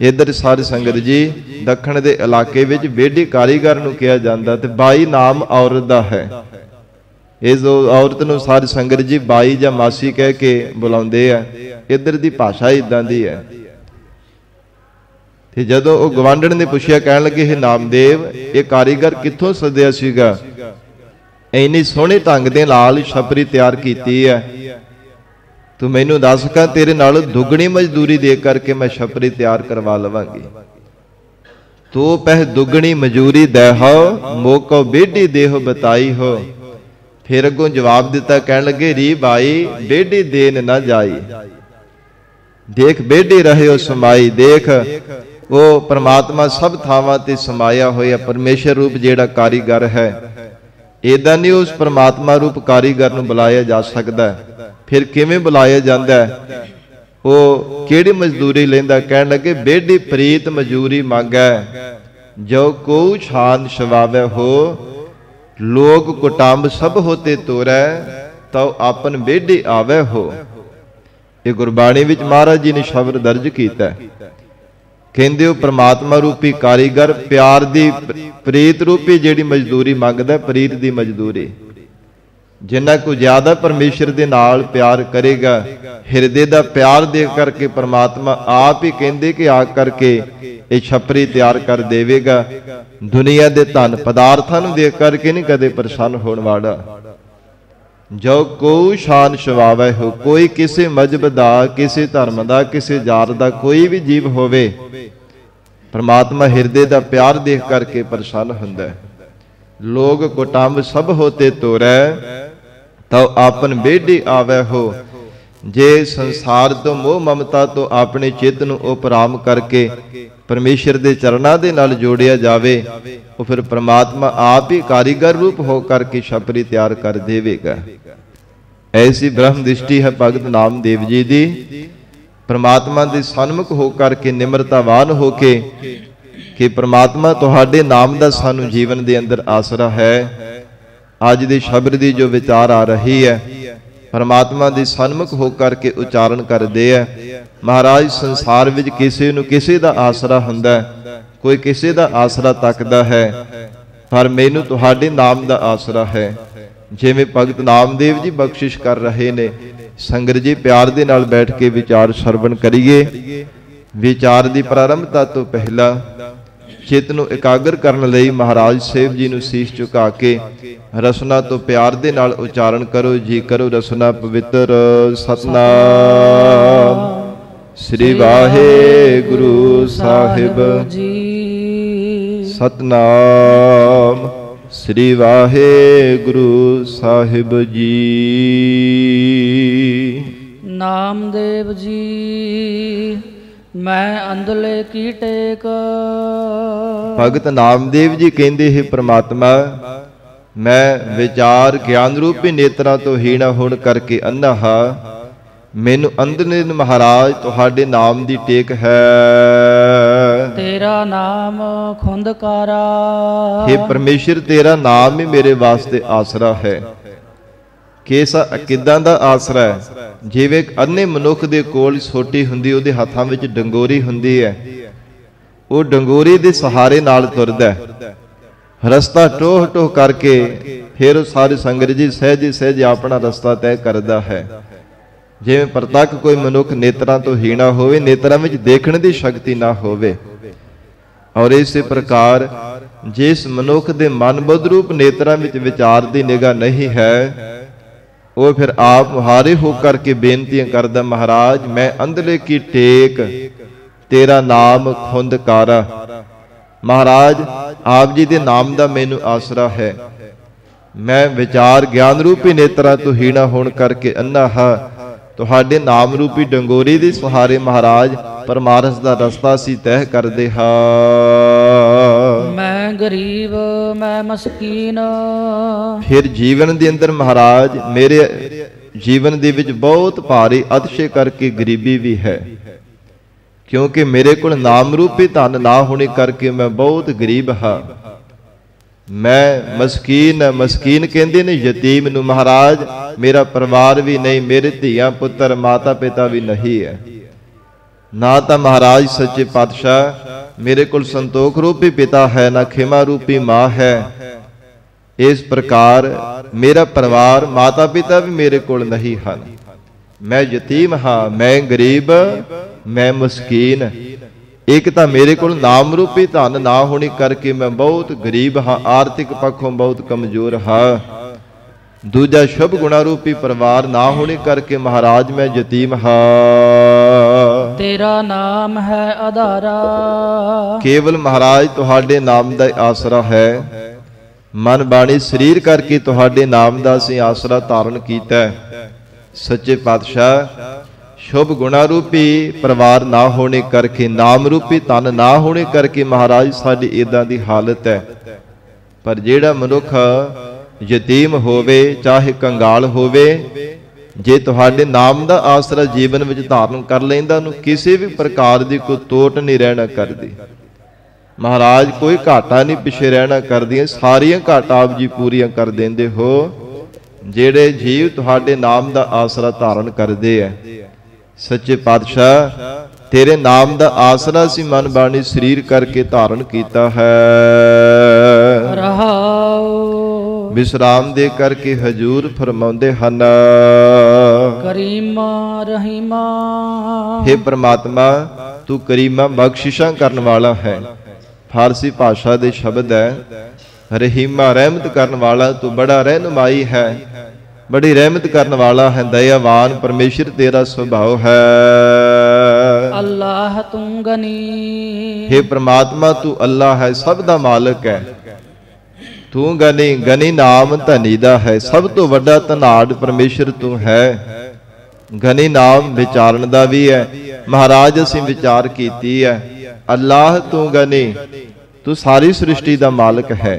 ਇੱਧਰ ਸਾਧ ਸੰਗਤ ਜੀ, ਦੱਖਣ ਦੇ ਇਲਾਕੇ ਵਿੱਚ ਬੇਡੀ ਕਾਰੀਗਰ ਨੂੰ ਕਿਹਾ ਜਾਂਦਾ ਤੇ ਬਾਈ ਨਾਮ ਔਰਤ ਦਾ ਹੈ। ਇਸ ਔਰਤ ਨੂੰ ਸਾਧ ਸੰਗਤ ਜੀ ਬਾਈ ਜਾਂ ਮਾਸੀ ਕਹਿ ਕੇ ਬੁਲਾਉਂਦੇ ਆ। ਇੱਧਰ ਦੀ ਭਾਸ਼ਾ ਇਦਾਂ ਦੀ ਹੈ। ਤੇ ਜਦੋਂ ਉਹ ਗਵਾਂਢਣ ਨੇ ਪੁੱਛਿਆ, ਕਹਿਣ ਲੱਗੇ ਇਹ ਨਾਮਦੇਵ ਇਹ ਕਾਰੀਗਰ ਕਿੱਥੋਂ ਸੱਦਿਆ ਸੀਗਾ, ਇੰਨੀ ਸੋਹਣੇ ਢੰਗ ਦੇ ਨਾਲ ਛਪਰੀ ਤਿਆਰ ਕੀਤੀ ਹੈ, ਤੂੰ ਮੈਨੂੰ ਦੱਸ ਕਾ ਤੇਰੇ ਨਾਲ ਦੁੱਗਣੀ ਮਜ਼ਦੂਰੀ ਦੇ ਕਰਕੇ ਮੈਂ ਛਪਰੀ ਤਿਆਰ ਕਰਵਾ ਲਵਾਂਗੀ। ਤੋ ਪਹਿ ਦੁੱਗਣੀ ਮਜ਼ਦੂਰੀ ਦੇਹੋ ਮੋਕੋ ਬੇਡੀ ਦੇਹ ਬਤਾਈ ਹੋ। ਫਿਰ ਅੱਗੋਂ ਜਵਾਬ ਦਿੱਤਾ, ਕਹਿਣ ਲੱਗੇ ਰੀ ਬਾਈ ਬੇਡੀ ਦੇਨ ਨਾ ਜਾਈ, ਦੇਖ ਬੇਡੀ ਰਹਿਓ ਸਮਾਈ। ਦੇਖ ਉਹ ਪ੍ਰਮਾਤਮਾ ਸਭ ਥਾਵਾਂ ਤੇ ਸਮਾਇਆ ਹੋਇਆ ਪਰਮੇਸ਼ਰ ਰੂਪ ਜਿਹੜਾ ਕਾਰੀਗਰ ਹੈ, ਏਦਾਂ ਨਹੀਂ ਉਸ ਪ੍ਰਮਾਤਮਾ ਰੂਪ ਕਾਰੀਗਰ ਨੂੰ ਬੁਲਾਇਆ ਜਾ ਸਕਦਾ। ਫਿਰ ਕਿਵੇਂ ਬੁਲਾਇਆ ਜਾਂਦਾ? ਉਹ ਕਿਹੜੀ ਮਜ਼ਦੂਰੀ ਲੈਂਦਾ? ਕਹਿਣ ਲੱਗੇ ਬੇਡੀ ਪ੍ਰੀਤ ਮਜ਼ਦੂਰੀ ਮੰਗੈ, ਜੋ ਕੋ ਛਾਨ ਛਵਾਵੇ ਹੋ, ਲੋਕ ਕੁਟੰਬ ਸਭ ਹੋਤੇ ਤੋਰੈ, ਤਉ ਆਪਨ ਬੇਡੀ ਆਵੇ ਹੋ। ਇਹ ਗੁਰਬਾਣੀ ਵਿੱਚ ਮਹਾਰਾਜ ਜੀ ਨੇ ਸ਼ਬਦ ਦਰਜ ਕੀਤਾ। ਕਹਿੰਦੇ ਉਹ ਪ੍ਰਮਾਤਮਾ ਰੂਪੀ ਕਾਰੀਗਰ ਪਿਆਰ ਦੀ ਪ੍ਰੀਤ ਰੂਪੀ ਜਿਹੜੀ ਮਜ਼ਦੂਰੀ ਮੰਗਦਾ, ਪ੍ਰੀਤ ਦੀ ਮਜ਼ਦੂਰੀ। ਜਿੰਨਾ ਕੋ ਜ਼ਿਆਦਾ ਪਰਮੇਸ਼ਰ ਦੇ ਨਾਲ ਪਿਆਰ ਕਰੇਗਾ, ਹਿਰਦੇ ਦਾ ਪਿਆਰ ਦੇਖ ਕਰਕੇ ਪ੍ਰਮਾਤਮਾ ਆਪ ਹੀ ਕਹਿੰਦੇ ਕਿ ਆ ਕਰਕੇ ਇਹ ਛਪਰੀ ਤਿਆਰ ਕਰ ਦੇਵੇਗਾ। ਦੁਨੀਆ ਦੇ ਧਨ ਪਦਾਰਥਾਂ ਨੂੰ ਦੇਖ ਕਰਕੇ ਨਹੀਂ ਕਦੇ ਪ੍ਰਸੰਨ ਹੋਣ ਵਾਲਾ। ਜੋ ਕੋ ਸ਼ਾਨ ਸ਼ਵਾਵੇ ਹੋ, ਕੋਈ ਕਿਸੇ ਮਜ਼ਹਬ ਦਾ, ਕਿਸੇ ਧਰਮ ਦਾ, ਕਿਸੇ ਜਾਤ ਦਾ ਕੋਈ ਵੀ ਜੀਵ ਹੋਵੇ, ਪ੍ਰਮਾਤਮਾ ਹਿਰਦੇ ਦਾ ਪਿਆਰ ਦੇਖ ਕਰਕੇ ਪ੍ਰਸੰਨ ਹੁੰਦਾ। ਲੋਕ ਕੁਟੰਬ ਸਭ ਹੋਤੇ ਤੋਰੈ, ਤਉ ਆਪਨ ਬੇਡੀ ਆਵੇ ਹੋ। ਜੇ ਸੰਸਾਰ ਤੋਂ ਮੋਹ ਮਮਤਾ ਤੋਂ ਆਪਣੇ ਚਿੱਤ ਨੂੰ ਉਪਰਾਮ ਕਰਕੇ ਪਰਮੇਸ਼ਰ ਦੇ ਚਰਨਾਂ ਦੇ ਨਾਲ ਜੋੜਿਆ ਜਾਵੇ, ਉਹ ਫਿਰ ਪ੍ਰਮਾਤਮਾ ਆਪ ਹੀ ਕਾਰੀਗਰ ਰੂਪ ਹੋ ਕਰਕੇ ਛਪਰੀ ਤਿਆਰ ਕਰ ਦੇਵੇਗਾ। ਐਸੀ ਬ੍ਰਹਮ ਦ੍ਰਿਸ਼ਟੀ ਹੈ ਭਗਤ ਨਾਮਦੇਵ ਜੀ ਦੀ। ਪ੍ਰਮਾਤਮਾ ਦੇ ਸਨਮੁਖ ਹੋ ਕਰਕੇ ਨਿਮਰਤਾਵਾਨ ਹੋ ਕੇ ਕਿ ਪ੍ਰਮਾਤਮਾ ਤੁਹਾਡੇ ਨਾਮ ਦਾ ਸਾਨੂੰ ਜੀਵਨ ਦੇ ਅੰਦਰ ਆਸਰਾ ਹੈ। ਅੱਜ ਦੇ ਸ਼ਬਦ ਦੀ ਜੋ ਵਿਚਾਰ ਆ ਰਹੀ ਹੈ, ਪਰਮਾਤਮਾ ਦੇ ਸਨਮੁਖ ਹੋ ਕਰਕੇ ਉਚਾਰਨ ਕਰਦੇ ਆ। ਮਹਾਰਾਜ ਸੰਸਾਰ ਵਿੱਚ ਕਿਸੇ ਨੂੰ ਕਿਸੇ ਦਾ ਆਸਰਾ ਹੁੰਦਾ, ਕੋਈ ਕਿਸੇ ਦਾ ਆਸਰਾ ਤੱਕਦਾ ਹੈ, ਪਰ ਮੈਨੂੰ ਤੁਹਾਡੇ ਨਾਮ ਦਾ ਆਸਰਾ ਹੈ। ਜਿਵੇਂ ਭਗਤ ਨਾਮਦੇਵ ਜੀ ਬਖਸ਼ਿਸ਼ ਕਰ ਰਹੇ ਨੇ, ਸੰਗਤ ਜੀ ਪਿਆਰ ਦੇ ਨਾਲ ਬੈਠ ਕੇ ਵਿਚਾਰ ਸਰਵਣ ਕਰੀਏ। ਵਿਚਾਰ ਦੀ ਪ੍ਰਾਰੰਭਤਾ ਤੋਂ ਪਹਿਲਾਂ ਚਿੱਤ ਨੂੰ ਇਕਾਗਰ ਕਰਨ ਲਈ ਮਹਾਰਾਜ ਸਾਹਿਬ ਜੀ ਨੂੰ ਸੀਸ ਝੁਕਾ ਕੇ ਰਸਨਾ ਤੋਂ ਪਿਆਰ ਦੇ ਨਾਲ ਉਚਾਰਨ ਕਰੋ ਜੀ। ਕਰੋ ਰਸਨਾ ਪਵਿੱਤਰ। ਸਤਨਾਮ ਸ੍ਰੀ ਵਾਹਿਗੁਰੂ ਸਾਹਿਬ ਜੀ। ਸਤਨਾਮ ਸ੍ਰੀ ਵਾਹਿਗੁਰੂ ਸਾਹਿਬ ਜੀ। ਨਾਮਦੇਵ ਜੀ ਮੈਂ ਅੰਧਲੇ ਕੀ ਟੇਕ। ਭਗਤ ਨਾਮਦੇਵ ਜੀ ਕਹਿੰਦੇ ਹੈ ਪ੍ਰਮਾਤਮਾ, ਮੈਂ ਵਿਚਾਰ ਗਿਆਨ ਰੂਪੀ ਨੇਤਰਾਂ ਤੋਂ ਹੀਣਾ ਹੋਣ ਕਰਕੇ ਅੰਨਾ ਹਾਂ। ਮੈਨੂੰ ਅੰਧਨੇ ਮਹਾਰਾਜ ਤੁਹਾਡੇ ਨਾਮ ਦੀ ਟੇਕ ਹੈ। ਤੇਰਾ ਨਾਮ ਖੁੰਦਕਾਰਾ। हे ਪਰਮੇਸ਼ਰ, ਤੇਰਾ ਨਾਮ ਹੀ ਮੇਰੇ ਵਾਸਤੇ ਆਸਰਾ ਹੈ। ਕਿੱਦਾਂ ਦਾ ਆਸਰਾ ਹੈ? ਜਿਵੇਂ ਅੰਨੇ ਮਨੁੱਖ ਦੇ ਕੋਲ ਸੋਟੀ ਹੁੰਦੀ, ਉਹਦੇ ਹੱਥਾਂ ਵਿੱਚ ਡੰਗੋਰੀ ਹੁੰਦੀ ਹੈ, ਉਹ ਡੰਗੋਰੀ ਦੇ ਸਹਾਰੇ ਨਾਲ ਤੁਰਦਾ ਹੈ। ਰਸਤਾ ਟੋਹ ਟੋਹ ਕਰਕੇ ਫਿਰ ਉਹ ਸਾਰੀ ਸੰਗਤ ਜੀ ਸਹਿਜੇ ਸਹਿਜੇ ਆਪਣਾ ਰਸਤਾ ਤੈਅ ਕਰਦਾ ਹੈ। ਜਿਵੇਂ ਪ੍ਰਤੱਖ ਕੋਈ ਮਨੁੱਖ ਨੇਤਰਾਂ ਤੋਂ ਹੀਣਾ ਹੋਵੇ, ਨੇਤਰਾਂ ਵਿੱਚ ਦੇਖਣ ਦੀ ਸ਼ਕਤੀ ਨਾ ਹੋਵੇ, ਔਰ ਇਸੇ ਪ੍ਰਕਾਰ ਜਿਸ ਮਨੁੱਖ ਦੇ ਮਨ ਬੁੱਧ ਰੂਪ ਨੇਤਰਾਂ ਵਿੱਚ ਵਿਚਾਰ ਦੀ ਨਿਗਾਹ ਨਹੀਂ ਹੈ, ਉਹ ਫਿਰ ਆਪ ਮੁਹਾਰੇ ਹੋ ਕਰਕੇ ਬੇਨਤੀਆਂ ਕਰਦਾ, ਮਹਾਰਾਜ ਮੈਂ ਅੰਧਲੇ ਕੀ ਟੇਕ ਤੇਰਾ ਨਾਮ ਖੁੰਦਕਾਰਾ। ਮਹਾਰਾਜ ਆਪ ਜੀ ਦੇ ਨਾਮ ਦਾ ਮੈਨੂੰ ਆਸਰਾ ਹੈ। ਮੈਂ ਵਿਚਾਰ ਗਿਆਨ ਰੂਪੀ ਨੇਤਰਾਂ ਤੋਂ ਹੀਣਾ ਹੋਣ ਕਰਕੇ ਅੰਨਾ ਹਾਂ। ਤੁਹਾਡੇ ਨਾਮ ਰੂਪੀ ਡੰਗੋਰੀ ਦੇ ਸਹਾਰੇ ਮਹਾਰਾਜ ਪਰਮਾਰਥ ਦਾ ਰਸਤਾ ਸੀ ਤੈਅ ਕਰਦੇ ਹਾਂ। ਮੈਂ ਗਰੀਬ ਮੈਂ ਮਸਕੀਨ। ਫਿਰ ਜੀਵਨ ਦੇ ਅੰਦਰ ਮਹਾਰਾਜ ਮੇਰੇ ਜੀਵਨ ਦੇ ਵਿੱਚ ਬਹੁਤ ਭਾਰੀ ਅਤਿਸ਼ੇ ਕਰਕੇ ਗਰੀਬੀ ਵੀ ਹੈ, ਕਿਉਂਕਿ ਮੇਰੇ ਕੋਲ ਨਾਮ ਰੂਪੀ ਧਨ ਨਾ ਹੋਣੇ ਕਰਕੇ ਮੈਂ ਬਹੁਤ ਗਰੀਬ ਹਾਂ। ਮੈਂ ਮਸਕੀਨ, ਮਸਕੀਨ ਕਹਿੰਦੇ ਨੇ ਯਤੀਮ ਨੂੰ। ਮਹਾਰਾਜ ਮੇਰਾ ਪਰਿਵਾਰ ਵੀ ਨਹੀਂ, ਮੇਰੇ ਧੀਆਂ ਪੁੱਤਰ ਮਾਤਾ ਪਿਤਾ ਵੀ ਨਹੀਂ ਹੈ। ਨਾ ਤਾਂ ਮਹਾਰਾਜ ਸੱਚੇ ਪਾਤਸ਼ਾਹ ਮੇਰੇ ਕੋਲ ਸੰਤੋਖ ਰੂਪੀ ਪਿਤਾ ਹੈ, ਨਾ ਖਿਮਾ ਰੂਪੀ ਮਾਂ ਹੈ। ਇਸ ਪ੍ਰਕਾਰ ਮੇਰਾ ਪਰਿਵਾਰ ਮਾਤਾ ਪਿਤਾ ਵੀ ਮੇਰੇ ਕੋਲ ਨਹੀਂ ਹਨ। ਮੈਂ ਯਤੀਮ ਹਾਂ, ਮੈਂ ਗਰੀਬ, ਮੈਂ ਮਸਕੀਨ। ਇੱਕ ਤਾਂ ਮੇਰੇ ਕੋਲ ਨਾਮ ਰੂਪੀ ਧਨ ਨਾ ਹੋਣੇ ਕਰਕੇ ਮੈਂ ਬਹੁਤ ਗਰੀਬ ਹਾਂ, ਆਰਥਿਕ ਪੱਖੋਂ ਬਹੁਤ ਕਮਜ਼ੋਰ ਹਾਂ। ਦੂਜਾ ਸ਼ੁਭ ਗੁਣਾ ਰੂਪੀ ਪਰਿਵਾਰ ਨਾ ਹੋਣੇ ਕਰਕੇ ਮਹਾਰਾਜ ਮੈਂ ਯਤੀਮ ਹਾਂ। ਤੇਰਾ ਨਾਮ ਹੈ ਆਧਾਰਾ। ਕੇਵਲ ਮਹਾਰਾਜ ਤੁਹਾਡੇ ਨਾਮ ਦਾ ਆਸਰਾ ਹੈ। ਮਨ ਬਾਣੀ ਸਰੀਰ ਕਰਕੇ ਤੁਹਾਡੇ ਨਾਮ ਦਾ ਅਸੀਂ ਆਸਰਾ ਧਾਰਨ ਕੀਤਾ। ਸੱਚੇ ਪਾਤਸ਼ਾਹ ਸ਼ੁਭ ਗੁਣਾ ਰੂਪੀ ਪਰਿਵਾਰ ਨਾ ਹੋਣੇ ਕਰਕੇ, ਨਾਮ ਰੂਪੀ ਧਨ ਨਾ ਹੋਣੇ ਕਰਕੇ ਮਹਾਰਾਜ ਸਾਡੀ ਇਦਾਂ ਦੀ ਹਾਲਤ ਹੈ। ਪਰ ਜਿਹੜਾ ਮਨੁੱਖ ਯਤੀਮ ਹੋਵੇ, ਚਾਹੇ ਕੰਗਾਲ ਹੋਵੇ, ਜੇ ਤੁਹਾਡੇ ਨਾਮ ਦਾ ਆਸਰਾ ਜੀਵਨ ਵਿੱਚ ਧਾਰਨ ਕਰ ਲੈਂਦਾ, ਉਹਨੂੰ ਕਿਸੇ ਵੀ ਪ੍ਰਕਾਰ ਦੀ ਕੋਈ ਤੋਟ ਨਹੀਂ ਰਹਿਣਾ ਕਰਦੀ। ਮਹਾਰਾਜ ਕੋਈ ਘਾਟਾ ਨਹੀਂ ਪਿੱਛੇ ਰਹਿਣਾ ਕਰਦੀਆਂ, ਸਾਰੀਆਂ ਘਾਟਾਂ ਆਪ ਜੀ ਪੂਰੀਆਂ ਕਰ ਦਿੰਦੇ ਹੋ। ਜਿਹੜੇ ਜੀਵ ਤੁਹਾਡੇ ਨਾਮ ਦਾ ਆਸਰਾ ਧਾਰਨ ਕਰਦੇ ਐ, ਸੱਚੇ ਪਾਤਸ਼ਾਹ ਤੇਰੇ ਨਾਮ ਦਾ ਆਸਰਾ ਸੀ ਮਨ ਬਾਣੀ ਸਰੀਰ ਕਰਕੇ ਧਾਰਨ ਕੀਤਾ ਹੈ। ਰਹਾਉ ਵਿਸਰਾਮ ਦੇ ਕਰਕੇ ਹਜੂਰ ਫਰਮਾਉਂਦੇ ਹਨ, ਕਰੀਮਾ ਰਹੀਮਾ। ਹੇ ਪ੍ਰਮਾਤਮਾ ਤੂੰ ਕਰੀਮਾ ਬਖਸ਼ਿਸ਼ਾਂ ਕਰਨ ਵਾਲਾ ਹੈ। ਫਾਰਸੀ ਭਾਸ਼ਾ ਦੇ ਸ਼ਬਦ ਹੈ ਰਹੀਮਾ, ਰਹਿਮਤ ਕਰਨ ਵਾਲਾ। ਤੂੰ ਬੜਾ ਰਹਿਨੁਮਾਈ ਹੈ, ਬੜੀ ਰਹਿਮਤ ਕਰਨ ਵਾਲਾ ਹੈ, ਦਇਆਵਾਨ ਪਰਮੇਸ਼ਰ ਤੇਰਾ ਸੁਭਾਅ ਹੈ। ਅੱਲਾਹ ਤੂੰ ਗਨੀ। ਹੇ ਪ੍ਰਮਾਤਮਾ ਤੂੰ ਅੱਲਾ ਹੈ, ਸਭ ਦਾ ਮਾਲਕ ਹੈ। ਤੂੰ ਗਨੀ, ਗਨੀ ਨਾਮ ਧਨੀ ਦਾ ਹੈ। ਸਭ ਤੋਂ ਵੱਡਾ ਧਨਾੜ ਪਰਮੇਸ਼ਰ ਤੂੰ ਹੈ। ਗਨੀ ਨਾਮ ਵਿਚਾਰਨ ਦਾ ਵੀ ਹੈ। ਮਹਾਰਾਜ ਅਸੀਂ ਵਿਚਾਰ ਕੀਤੀ ਹੈ। ਅੱਲਾਹ ਤੂੰ ਗਨੀ, ਤੂੰ ਸਾਰੀ ਸ੍ਰਿਸ਼ਟੀ ਦਾ ਮਾਲਕ ਹੈ।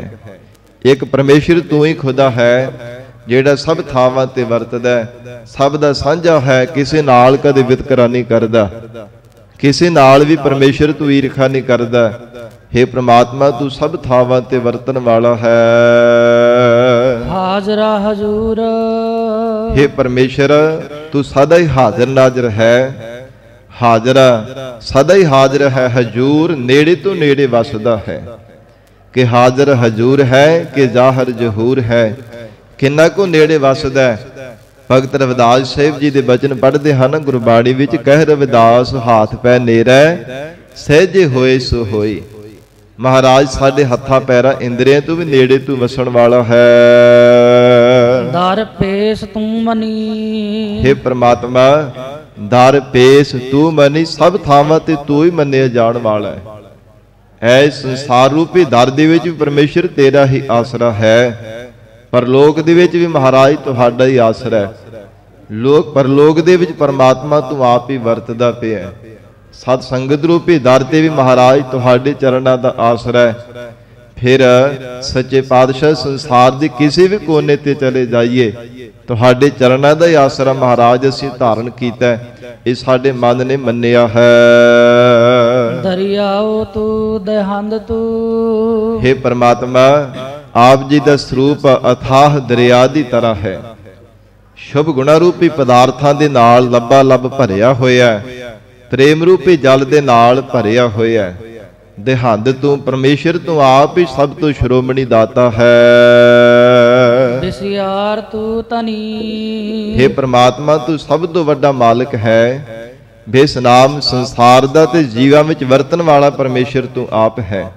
ਇੱਕ ਪਰਮੇਸ਼ਰ ਤੂੰ ਹੀ ਖੁਦਾ ਹੈ, ਜਿਹੜਾ ਸਭ ਥਾਵਾਂ ਤੇ ਵਰਤਦਾ, ਸਭ ਦਾ ਸਾਂਝਾ ਹੈ, ਕਿਸੇ ਨਾਲ ਕਦੇ ਵਿਤਕਰਾ ਨਹੀਂ ਕਰਦਾ, ਕਿਸੇ ਨਾਲ ਵੀ ਪਰਮੇਸ਼ਰ ਤੂੰ ਈਰਖਾ ਨਹੀਂ ਕਰਦਾ। ਹੇ ਪ੍ਰਮਾਤਮਾ ਤੂੰ ਸਭ ਥਾਵਾਂ ਤੇ ਵਰਤਣ ਵਾਲਾ ਹੈ। ਹਾਜ਼ਰਾ ਹਜ਼ੂਰ। ਹੇ ਪਰਮੇਸ਼ਰ ਤੂੰ ਸਦਾ ਹੀ ਹਾਜ਼ਰ ਨਾਜ਼ਰ ਹੈ। ਹਾਜ਼ਰਾ ਸਦਾ ਹੀ ਹਾਜ਼ਰ ਹੈ, ਹਜੂਰ ਨੇੜੇ ਤੋਂ ਨੇੜੇ ਵਸਦਾ ਹੈ। ਕਿ ਹਾਜ਼ਰ ਹਜੂਰ ਹੈ, ਕਿ ਜ਼ਾਹਰ ਜ਼ਹੂਰ ਹੈ। ਕਿੰਨਾ ਕੁ ਨੇੜੇ ਵਸਦਾ ਹੈ। ਭਗਤ ਰਵਿਦਾਸ ਸਾਹਿਬ ਜੀ ਦੇ ਬਚਨ ਪੜ੍ਹਦੇ ਹਨ ਗੁਰਬਾਣੀ ਵਿੱਚ, ਕਹਿ ਰਵਿਦਾਸ ਹਾਥ ਪੈ ਨੇਰਾ ਸਹਿਜੇ ਹੋਏ ਸੋ ਹੋਈ। ਮਹਾਰਾਜ ਸਾਡੇ ਹੱਥਾਂ ਪੈਰਾਂ ਇੰਦਰੀਆਂ ਤੋਂ ਵੀ ਨੇੜੇ ਤੂੰ ਵਸਣ ਵਾਲਾ ਹੈ। ਦਰ ਪੇਸ ਤੂੰ ਮਨੀ। ਹੇ ਪ੍ਰਮਾਤਮਾ ਦਰ ਪੇਸ ਤੂੰ ਮਨੀ, ਸਭ ਥਾਵਾਂ ਤੇ ਤੂੰ ਹੀ ਮੰਨਿਆ ਜਾਣ ਵਾਲਾ ਹੈ। ਐ ਸੰਸਾਰ ਰੂਪੀ ਦਰ ਦੇ ਵਿੱਚ ਵੀ ਪਰਮੇਸ਼ਰ ਤੇਰਾ ਹੀ ਆਸਰਾ ਹੈ। ਪਰਲੋਕ ਦੇ ਵਿੱਚ ਵੀ ਮਹਾਰਾਜ ਤੁਹਾਡਾ ਹੀ ਆਸਰਾ ਹੈ। ਪਰਲੋਕ ਦੇ ਵਿੱਚ ਪਰਮਾਤਮਾ ਤੂੰ ਆਪ ਹੀ ਵਰਤਦਾ ਪਿਆ। ਸਤ ਸੰਗਤ ਰੂਪੀ ਦਰ ਤੇ ਵੀ ਮਹਾਰਾਜ ਤੁਹਾਡੇ ਚਰਨਾਂ ਦਾ ਆਸਰਾ ਹੈ। ਫਿਰ ਸੱਚੇ ਪਾਤਸ਼ਾਹ ਸੰਸਾਰ ਦੇ ਕਿਸੇ ਵੀ ਕੋਨੇ ਤੇ ਚਲੇ ਜਾਈਏ, ਤੁਹਾਡੇ ਚਰਨਾਂ ਦਾ ਹੀ ਆਸਰਾ ਮਹਾਰਾਜ ਅਸੀਂ ਧਾਰਨ ਕੀਤਾ। ਇਹ ਸਾਡੇ ਮਨ ਨੇ ਮੰਨਿਆ ਹੈ। ਦਰਿਆਓ ਤੂੰ ਦਹੰਦ ਤੂੰ। ਹੇ ਪ੍ਰਮਾਤਮਾ ਆਪ ਜੀ ਦਾ ਸਰੂਪ ਅਥਾਹ ਦਰਿਆ ਦੀ ਤਰ੍ਹਾਂ ਹੈ। ਸ਼ੁਭ ਗੁਣਾ ਰੂਪੀ ਪਦਾਰਥਾਂ ਦੇ ਨਾਲ ਲੱਬਾ ਲੱਬ ਭਰਿਆ ਹੋਇਆ, ਪ੍ਰੇਮ ਰੂਪੀ ਜਲ ਦੇ ਨਾਲ ਭਰਿਆ ਹੋਇਆ। ਦੇਹੰਦ ਤੂੰ ਪਰਮੇਸ਼ਰ ਤੂੰ ਆਪ ਹੀ ਸਭ ਤੋਂ ਸ਼੍ਰੋਮਣੀ ਦਾਤਾ ਹੈ। ਵਿਸਿਆਰ ਤੂੰ ਤਨੀ हे ਪ੍ਰਮਾਤਮਾ ਤੂੰ ਸਭ ਤੋਂ ਵੱਡਾ ਮਾਲਕ ਹੈ। ਬੇਸਨਾਮ ਸੰਸਾਰ ਦਾ ਤੇ ਜੀਵਾਂ ਵਿੱਚ ਵਰਤਣ ਵਾਲਾ ਪਰਮੇਸ਼ਰ ਤੂੰ ਆਪ ਹੈ।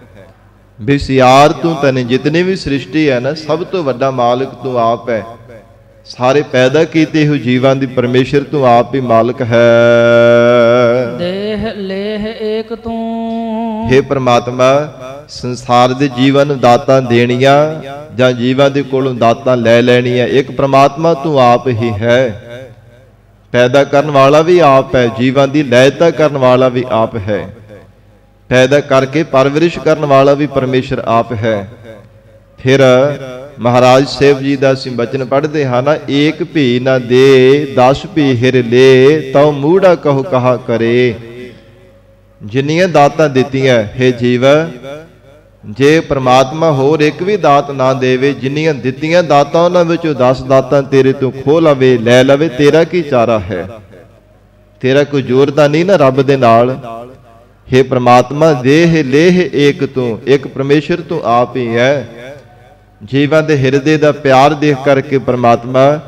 ਵਿਸਿਆਰ ਤੂੰ ਤਨੀ, ਜਿਤਨੀ ਵੀ ਸ੍ਰਿਸ਼ਟੀ ਹੈ ਨਾ, ਸਭ ਤੋਂ ਵੱਡਾ ਮਾਲਕ ਤੂੰ ਆਪ ਹੈ। ਸਾਰੇ ਪੈਦਾ ਕੀਤੇ ਹੋਏ ਜੀਵਾਂ ਦੀ ਪਰਮੇਸ਼ਰ ਤੂੰ ਆਪ ਹੀ ਮਾਲਕ ਹੈ। ਦੇਹ ਲੇਹ ਏਕ ਤੂੰ हे ਪ੍ਰਮਾਤਮਾ ਸੰਸਾਰ ਦੇ ਜੀਵਾਂ ਨੂੰ ਦਾਤਾਂ ਦੇਣੀਆਂ ਜਾਂ ਜੀਵਾਂ ਦੇ ਕੋਲੋਂ ਦਾਤਾਂ ਲੈ ਲੈਣੀਆਂ, ਇੱਕ ਪ੍ਰਮਾਤਮਾ ਤੂੰ ਆਪ ਹੀ ਹੈ। ਪੈਦਾ ਕਰਨ ਵਾਲਾ ਵੀ ਆਪ ਹੈ, ਜੀਵਾਂ ਦੀ ਲੈਤਾ ਕਰਨ ਵਾਲਾ ਵੀ ਆਪ ਹੈ, ਪੈਦਾ ਕਰਕੇ ਪਰਵਰਿਸ਼ ਕਰਨ ਵਾਲਾ ਵੀ ਪਰਮੇਸ਼ਰ ਆਪ ਹੈ। ਫਿਰ ਮਹਾਰਾਜ ਸਾਹਿਬ ਜੀ ਦਾ ਅਸੀਂ ਬਚਨ ਪੜ੍ਹਦੇ ਹਾਂ ਨਾ, ਏਕ ਭੀ ਨਾ ਦੇ 10 ਭੀ ਹਿਰ ਲੈ, ਤਉ ਮੂੜਾ ਕਹੋ ਕਹਾ ਕਰੇ। ਜਿੰਨੀਆਂ ਦਾਤਾਂ ਦਿੱਤੀਆਂ ਹੈ ਜੀਵ, ਜੇ ਪ੍ਰਮਾਤਮਾ ਹੋਰ ਇੱਕ ਵੀ ਦਾਤ ਨਾ ਦੇਵੇ, ਜਿੰਨੀਆਂ ਦਿੱਤੀਆਂ ਦਾਤਾਂ ਉਹਨਾਂ ਵਿੱਚੋਂ 10 ਦਾਤਾਂ ਤੇਰੇ ਤੋਂ ਖੋਹ ਲਵੇ, ਲੈ ਲਵੇ, ਤੇਰਾ ਕੀ ਚਾਰਾ ਹੈ? ਤੇਰਾ ਕੋਈ ਜ਼ੋਰ ਤਾਂ ਨਹੀਂ ਨਾ ਰੱਬ ਦੇ ਨਾਲ। हे ਪ੍ਰਮਾਤਮਾ ਦੇਹ ਲੇਹ ਏਕ ਤੂੰ, ਇੱਕ ਪਰਮੇਸ਼ਰ ਤੂੰ ਆਪ ਹੀ ਹੈ। ਜੀਵਾਂ ਦੇ ਹਿਰਦੇ ਦਾ ਪਿਆਰ ਦੇਖ ਕਰਕੇ ਪ੍ਰਮਾਤਮਾ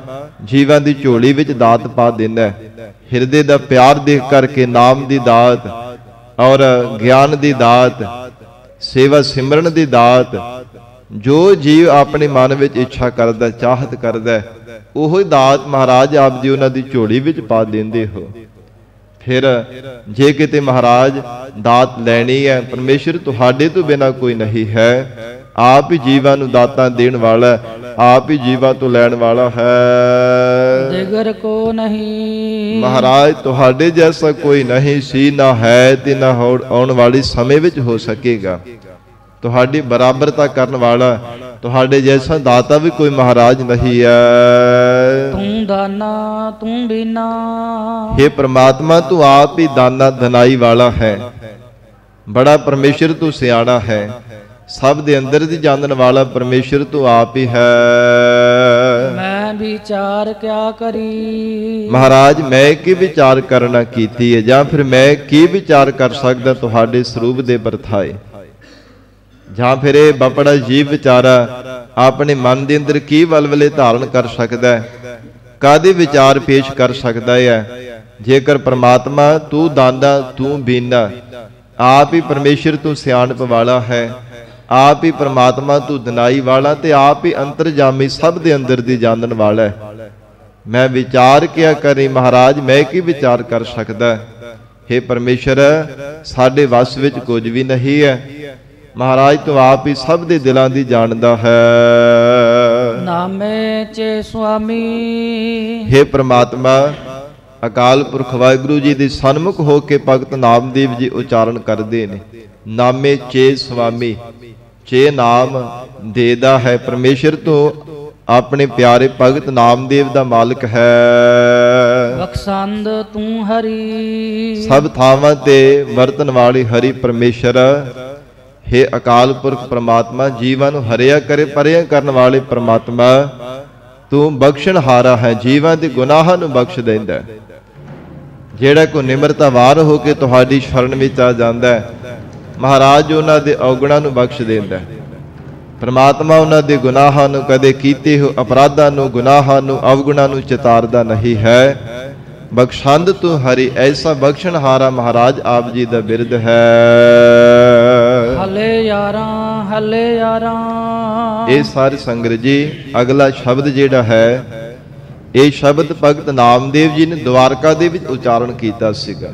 ਜੀਵਾਂ ਦੀ ਝੋਲੀ ਵਿੱਚ ਦਾਤ ਪਾ ਦਿੰਦਾ ਹੈ। ਹਿਰਦੇ ਦਾ ਪਿਆਰ ਦੇਖ ਕਰਕੇ ਨਾਮ ਦੀ ਦਾਤ ਔਰ ਗਿਆਨ ਦੀ ਦਾਤ, ਸੇਵਾ ਸਿਮਰਨ ਦੀ ਦਾਤ, ਜੋ ਜੀਵ ਆਪਣੇ ਮਨ ਵਿੱਚ ਇੱਛਾ ਕਰਦਾ, ਚਾਹਤ ਕਰਦਾ, ਉਹੋ ਹੀ ਦਾਤ ਮਹਾਰਾਜ ਆਪ ਜੀ ਉਹਨਾਂ ਦੀ ਝੋਲੀ ਵਿੱਚ ਪਾ ਦਿੰਦੇ ਹੋ। ਫਿਰ ਜੇ ਕਿਤੇ ਮਹਾਰਾਜ ਦਾਤ ਲੈਣੀ ਹੈ, ਪਰਮੇਸ਼ਰ ਤੁਹਾਡੇ ਤੋਂ ਬਿਨਾਂ ਕੋਈ ਨਹੀਂ ਹੈ। ਆਪ ਹੀ ਜੀਵਾਂ ਨੂੰ ਦਾਤਾਂ ਦੇਣ ਵਾਲਾ, ਆਪ ਹੀ ਜੀਵਾਂ ਤੋਂ ਲੈਣ ਵਾਲਾ ਹੈ। ਦਿਗਰ ਕੋ ਨਹੀਂ ਮਹਾਰਾਜ ਤੁਹਾਡੇ ਜੈਸਾ ਕੋਈ ਨਹੀਂ ਸੀ, ਨਾ ਹੈ ਤੇ ਨਾ ਆਉਣ ਵਾਲੇ ਸਮੇਂ ਵਿੱਚ ਹੋ ਸਕੇਗਾ। ਤੁਹਾਡੀ ਬਰਾਬਰਤਾ ਕਰਨ ਵਾਲਾ, ਤੁਹਾਡੇ ਜੈਸਾ ਦਾਤਾ ਵੀ ਕੋਈ ਮਹਾਰਾਜ ਨਹੀਂ ਹੈ। ਤੂੰ ਦਾਨਾ ਤੂੰ ਬਿਨਾ हे ਪ੍ਰਮਾਤਮਾ ਤੂੰ ਆਪ ਹੀ ਦਾਨਾ ਧਨਾਈ ਵਾਲਾ ਹੈ। ਬੜਾ ਪਰਮੇਸ਼ਰ ਤੂੰ ਸਿਆਣਾ ਹੈ। ਸਭ ਦੇ ਅੰਦਰ ਦੀ ਜਾਣਨ ਵਾਲਾ ਪਰਮੇਸ਼ਰ ਤੂੰ ਆਪ ਹੀ ਹੈ। ਮੈਂ ਵਿਚਾਰ ਕਿਆ ਕਰੀ ਮਹਾਰਾਜ ਮੈਂ ਕੀ ਵਿਚਾਰ ਕਰਨਾ ਕੀਤੀ ਹੈ, ਜਾਂ ਫਿਰ ਮੈਂ ਕੀ ਵਿਚਾਰ ਕਰ ਸਕਦਾ ਤੁਹਾਡੇ ਸਰੂਪ ਦੇ ਪਰਥਾਏ। ਜਾਂ ਫਿਰ ਇਹ ਬਪੜਾ ਜੀਵ ਵਿਚਾਰਾ ਆਪਣੇ ਮਨ ਦੇ ਅੰਦਰ ਕੀ ਵਲਵਲੇ ਧਾਰਨ ਕਰ ਸਕਦਾ ਹੈ, ਕਾਦੇ ਵਿਚਾਰ ਪੇਸ਼ ਕਰ ਸਕਦਾ ਹੈ। ਜੇਕਰ ਪ੍ਰਮਾਤਮਾ ਤੂੰ ਦਾਨਾ ਤੂੰ ਬੀਨਾ, ਆਪ ਹੀ ਪਰਮੇਸ਼ਰ ਤੂੰ ਸਿਆਣਪ ਵਾਲਾ ਹੈ, ਆਪ ਹੀ ਪ੍ਰਮਾਤਮਾ ਤੂੰ ਦਨਾਈ ਵਾਲਾ ਤੇ ਆਪ ਹੀ ਅੰਤਰਜਾਮੀ ਸਭ ਦੇ ਅੰਦਰ ਦੀ ਜਾਣਨ ਵਾਲਾ ਹੈ। ਮੈਂ ਵਿਚਾਰ ਕਿਆ ਕਰੀ ਮਹਾਰਾਜ, ਮੈਂ ਕੀ ਵਿਚਾਰ ਕਰ ਸਕਦਾ। हे ਪਰਮੇਸ਼ਰ ਸਾਡੇ ਵਸ ਵਿੱਚ ਕੁਝ ਵੀ ਨਹੀਂ ਹੈ। ਮਹਾਰਾਜ ਤੂੰ ਆਪ ਹੀ ਸਭ ਦੇ ਦਿਲਾਂ ਦੀ ਜਾਣਦਾ ਹੈ। ਨਾਮੇ ਚੇ ਸੁਆਮੀ हे ਪ੍ਰਮਾਤਮਾ ਅਕਾਲ ਪੁਰਖ ਵਾਹਿਗੁਰੂ ਜੀ ਦੇ ਸਨਮੁਖ ਹੋ ਕੇ ਭਗਤ ਨਾਮਦੇਵ ਜੀ ਉਚਾਰਨ ਕਰਦੇ ਨੇ, ਨਾਮੇ ਚੇ ਸੁਆਮੀ। ਚੇ ਨਾਮ ਦੇਦਾ ਹੈ ਪਰਮੇਸ਼ਰ ਤੋਂ ਆਪਣੇ ਪਿਆਰੇ ਭਗਤ ਨਾਮਦੇਵ ਦਾ ਮਾਲਕ ਹੈ। ਬਖਸ਼ੰਦ ਤੂੰ ਹਰੀ ਸਭ ਥਾਵਾਂ ਤੇ ਵਰਤਨ ਵਾਲੀ ਹਰੀ ਪਰਮੇਸ਼ਰ। हे ਅਕਾਲ ਪੁਰਖ ਪ੍ਰਮਾਤਮਾ ਜੀਵਾਂ ਨੂੰ ਹਰਿਆ ਕਰੇ ਪਰਿਆ ਕਰਨ ਵਾਲੇ ਪ੍ਰਮਾਤਮਾ ਤੂੰ ਬਖਸ਼ਣਹਾਰਾ ਹੈ, ਜੀਵਾਂ ਦੇ ਗੁਨਾਹਾਂ ਨੂੰ ਬਖਸ਼ ਦਿੰਦਾ। ਜਿਹੜਾ ਕੋਈ ਨਿਮਰਤਾਵਾਰ ਹੋ ਕੇ ਤੁਹਾਡੀ ਸ਼ਰਨ ਵਿੱਚ ਆ ਜਾਂਦਾ ਹੈ, ਮਹਾਰਾਜ ਉਹਨਾਂ ਦੇ ਔਗੁਣਾਂ ਨੂੰ ਬਖਸ਼ ਦਿੰਦਾ। ਪ੍ਰਮਾਤਮਾ ਉਹਨਾਂ ਦੇ ਗੁਨਾਹਾਂ ਨੂੰ, ਕਦੇ ਕੀਤੇ ਹੋ ਅਪਰਾਧਾਂ ਨੂੰ, ਗੁਨਾਹਾਂ ਨੂੰ, ਅਵਗੁਣਾਂ ਨੂੰ ਚਿਤਾਰਦਾ ਨਹੀਂ ਹੈ। ਬਖਸ਼ੰਦ ਤੂੰ ਹਰੀ, ਐਸਾ ਬਖਸ਼ਣਹਾਰਾ ਮਹਾਰਾਜ ਆਪ ਜੀ ਦਾ ਬਿਰਦ ਹੈ। ਹਲੇ ਯਾਰਾਂ ਹਲੇ ਯਾਰਾਂ। ਇਹ ਸਾਰੀ ਸੰਗਤ ਜੀ ਅਗਲਾ ਸ਼ਬਦ ਜਿਹੜਾ ਹੈ, ਇਹ ਸ਼ਬਦ ਭਗਤ ਨਾਮਦੇਵ ਜੀ ਨੇ ਦਵਾਰਕਾ ਦੇ ਵਿੱਚ ਉਚਾਰਨ ਕੀਤਾ ਸੀਗਾ।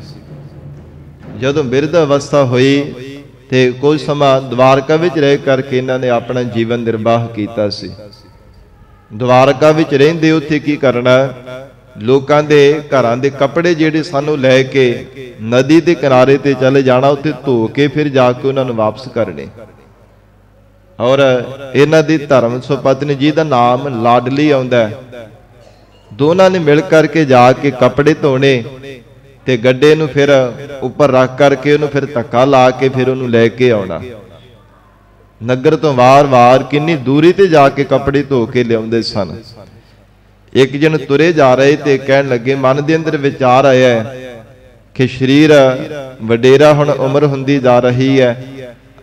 ਜਦੋਂ ਬਿਰਧ ਅਵਸਥਾ ਹੋਈ ਤੇ ਕੁਝ ਸਮਾਂ ਦਵਾਰਕਾ ਵਿੱਚ ਰਹਿ ਕਰਕੇ ਇਹਨਾਂ ਨੇ ਆਪਣਾ ਜੀਵਨ ਨਿਰਵਾਹ ਕੀਤਾ ਸੀ। ਦਵਾਰਕਾ ਵਿੱਚ ਰਹਿੰਦੇ ਉੱਥੇ ਕੀ ਕਰਨਾ, ਲੋਕਾਂ ਦੇ ਘਰਾਂ ਦੇ ਕੱਪੜੇ ਜਿਹੜੇ ਸਾਨੂੰ ਲੈ ਕੇ ਨਦੀ ਦੇ ਕਿਨਾਰੇ ਤੇ ਚਲੇ ਜਾਣਾ, ਉੱਥੇ ਧੋ ਕੇ ਫਿਰ ਜਾ ਕੇ ਉਹਨਾਂ ਨੂੰ ਵਾਪਸ ਕਰਨੇ। ਔਰ ਇਹਨਾਂ ਦੀ ਧਰਮ ਸੁਪਤਨੀ ਜੀ ਦਾ ਨਾਮ ਲਾਡਲੀ ਆਉਂਦਾ। ਦੋਨਾਂ ਨੇ ਮਿਲ ਕਰਕੇ ਜਾ ਕੇ ਕੱਪੜੇ ਧੋਣੇ ਤੇ ਗੱਡੇ ਨੂੰ ਫਿਰ ਉੱਪਰ ਰੱਖ ਕਰਕੇ ਉਹਨੂੰ ਫਿਰ ਧੱਕਾ ਲਾ ਕੇ ਫਿਰ ਉਹਨੂੰ ਲੈ ਕੇ ਆਉਣਾ। ਨਗਰ ਤੋਂ ਵਾਰ-ਵਾਰ ਕਿੰਨੀ ਦੂਰੀ ਤੇ ਜਾ ਕੇ ਕੱਪੜੇ ਧੋ ਕੇ ਲਿਆਉਂਦੇ ਸਨ। ਇੱਕ ਜਣ ਤੁਰੇ ਜਾ ਰਹੇ ਤੇ ਕਹਿਣ ਲੱਗੇ, ਮਨ ਦੇ ਅੰਦਰ ਵਿਚਾਰ ਆਇਆ ਕਿ ਸਰੀਰ ਵਡੇਰਾ ਹੁਣ ਉਮਰ ਹੁੰਦੀ ਜਾ ਰਹੀ ਹੈ,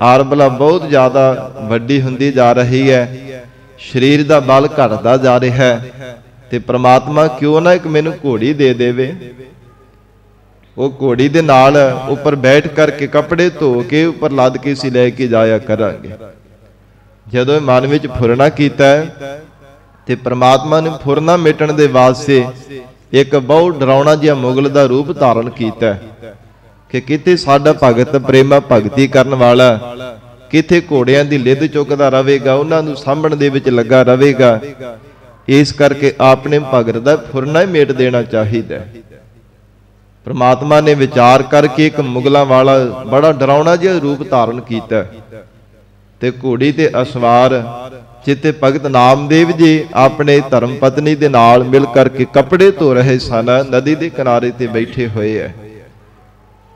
ਆਰਬਲਾ ਬਹੁਤ ਜ਼ਿਆਦਾ ਵੱਡੀ ਹੁੰਦੀ ਜਾ ਰਹੀ ਹੈ, ਸਰੀਰ ਦਾ ਬਲ ਘਟਦਾ ਜਾ ਰਿਹਾ ਹੈ, ਤੇ ਪ੍ਰਮਾਤਮਾ ਕਿਉਂ ਨਾ ਇੱਕ ਮੈਨੂੰ ਘੋੜੀ ਦੇ ਦੇਵੇ। ਉਹ ਘੋੜੀ ਦੇ ਨਾਲ ਉੱਪਰ ਬੈਠ ਕਰਕੇ ਕੱਪੜੇ ਧੋ ਕੇ ਉੱਪਰ ਲੱਦ ਕੇ ਅਸੀਂ ਲੈ ਕੇ ਜਾਇਆ ਕਰਾਂਗੇ। ਜਦੋਂ ਮਨ ਵਿੱਚ ਫੁਰਨਾ ਕੀਤਾ ਤੇ ਪ੍ਰਮਾਤਮਾ ਨੇ ਫੁਰਨਾ ਮਿਟਣ ਦੇ ਵਾਸਤੇ ਇੱਕ ਬਹੁਤ ਡਰਾਉਣਾ ਜਿਹਾ ਮੁਗਲ ਦਾ ਰੂਪ ਧਾਰਨ ਕੀਤਾ ਕਿ ਕਿਤੇ ਸਾਡਾ ਭਗਤ ਪ੍ਰੇਮਾ ਭਗਤੀ ਕਰਨ ਵਾਲਾ ਕਿਤੇ ਘੋੜਿਆਂ ਦੀ ਲਿੱਦ ਚੁੱਕਦਾ ਰਹੇਗਾ, ਉਹਨਾਂ ਨੂੰ ਸਾਂਭਣ ਦੇ ਵਿੱਚ ਲੱਗਾ ਰਹੇਗਾ। ਇਸ ਕਰਕੇ ਆਪਣੇ ਭਗਤ ਦਾ ਫੁਰਨਾ ਹੀ ਮੇਟ ਦੇਣਾ ਚਾਹੀਦਾ। ਪ੍ਰਮਾਤਮਾ ਨੇ ਵਿਚਾਰ ਕਰਕੇ ਇੱਕ ਮੁਗਲਾਂ ਵਾਲਾ ਬੜਾ ਡਰਾਉਣਾ ਜਿਹਾ ਰੂਪ ਧਾਰਨ ਕੀਤਾ ਤੇ ਘੋੜੀ ਤੇ ਅਸਵਾਰ ਜਿੱਤੇ ਭਗਤ ਨਾਮਦੇਵ ਜੀ ਆਪਣੇ ਧਰਮ ਪਤਨੀ ਦੇ ਨਾਲ ਮਿਲ ਕਰਕੇ ਕੱਪੜੇ ਧੋ ਰਹੇ ਸਨ। ਨਦੀ ਦੇ ਕਿਨਾਰੇ ਤੇ ਬੈਠੇ ਹੋਏ ਐ,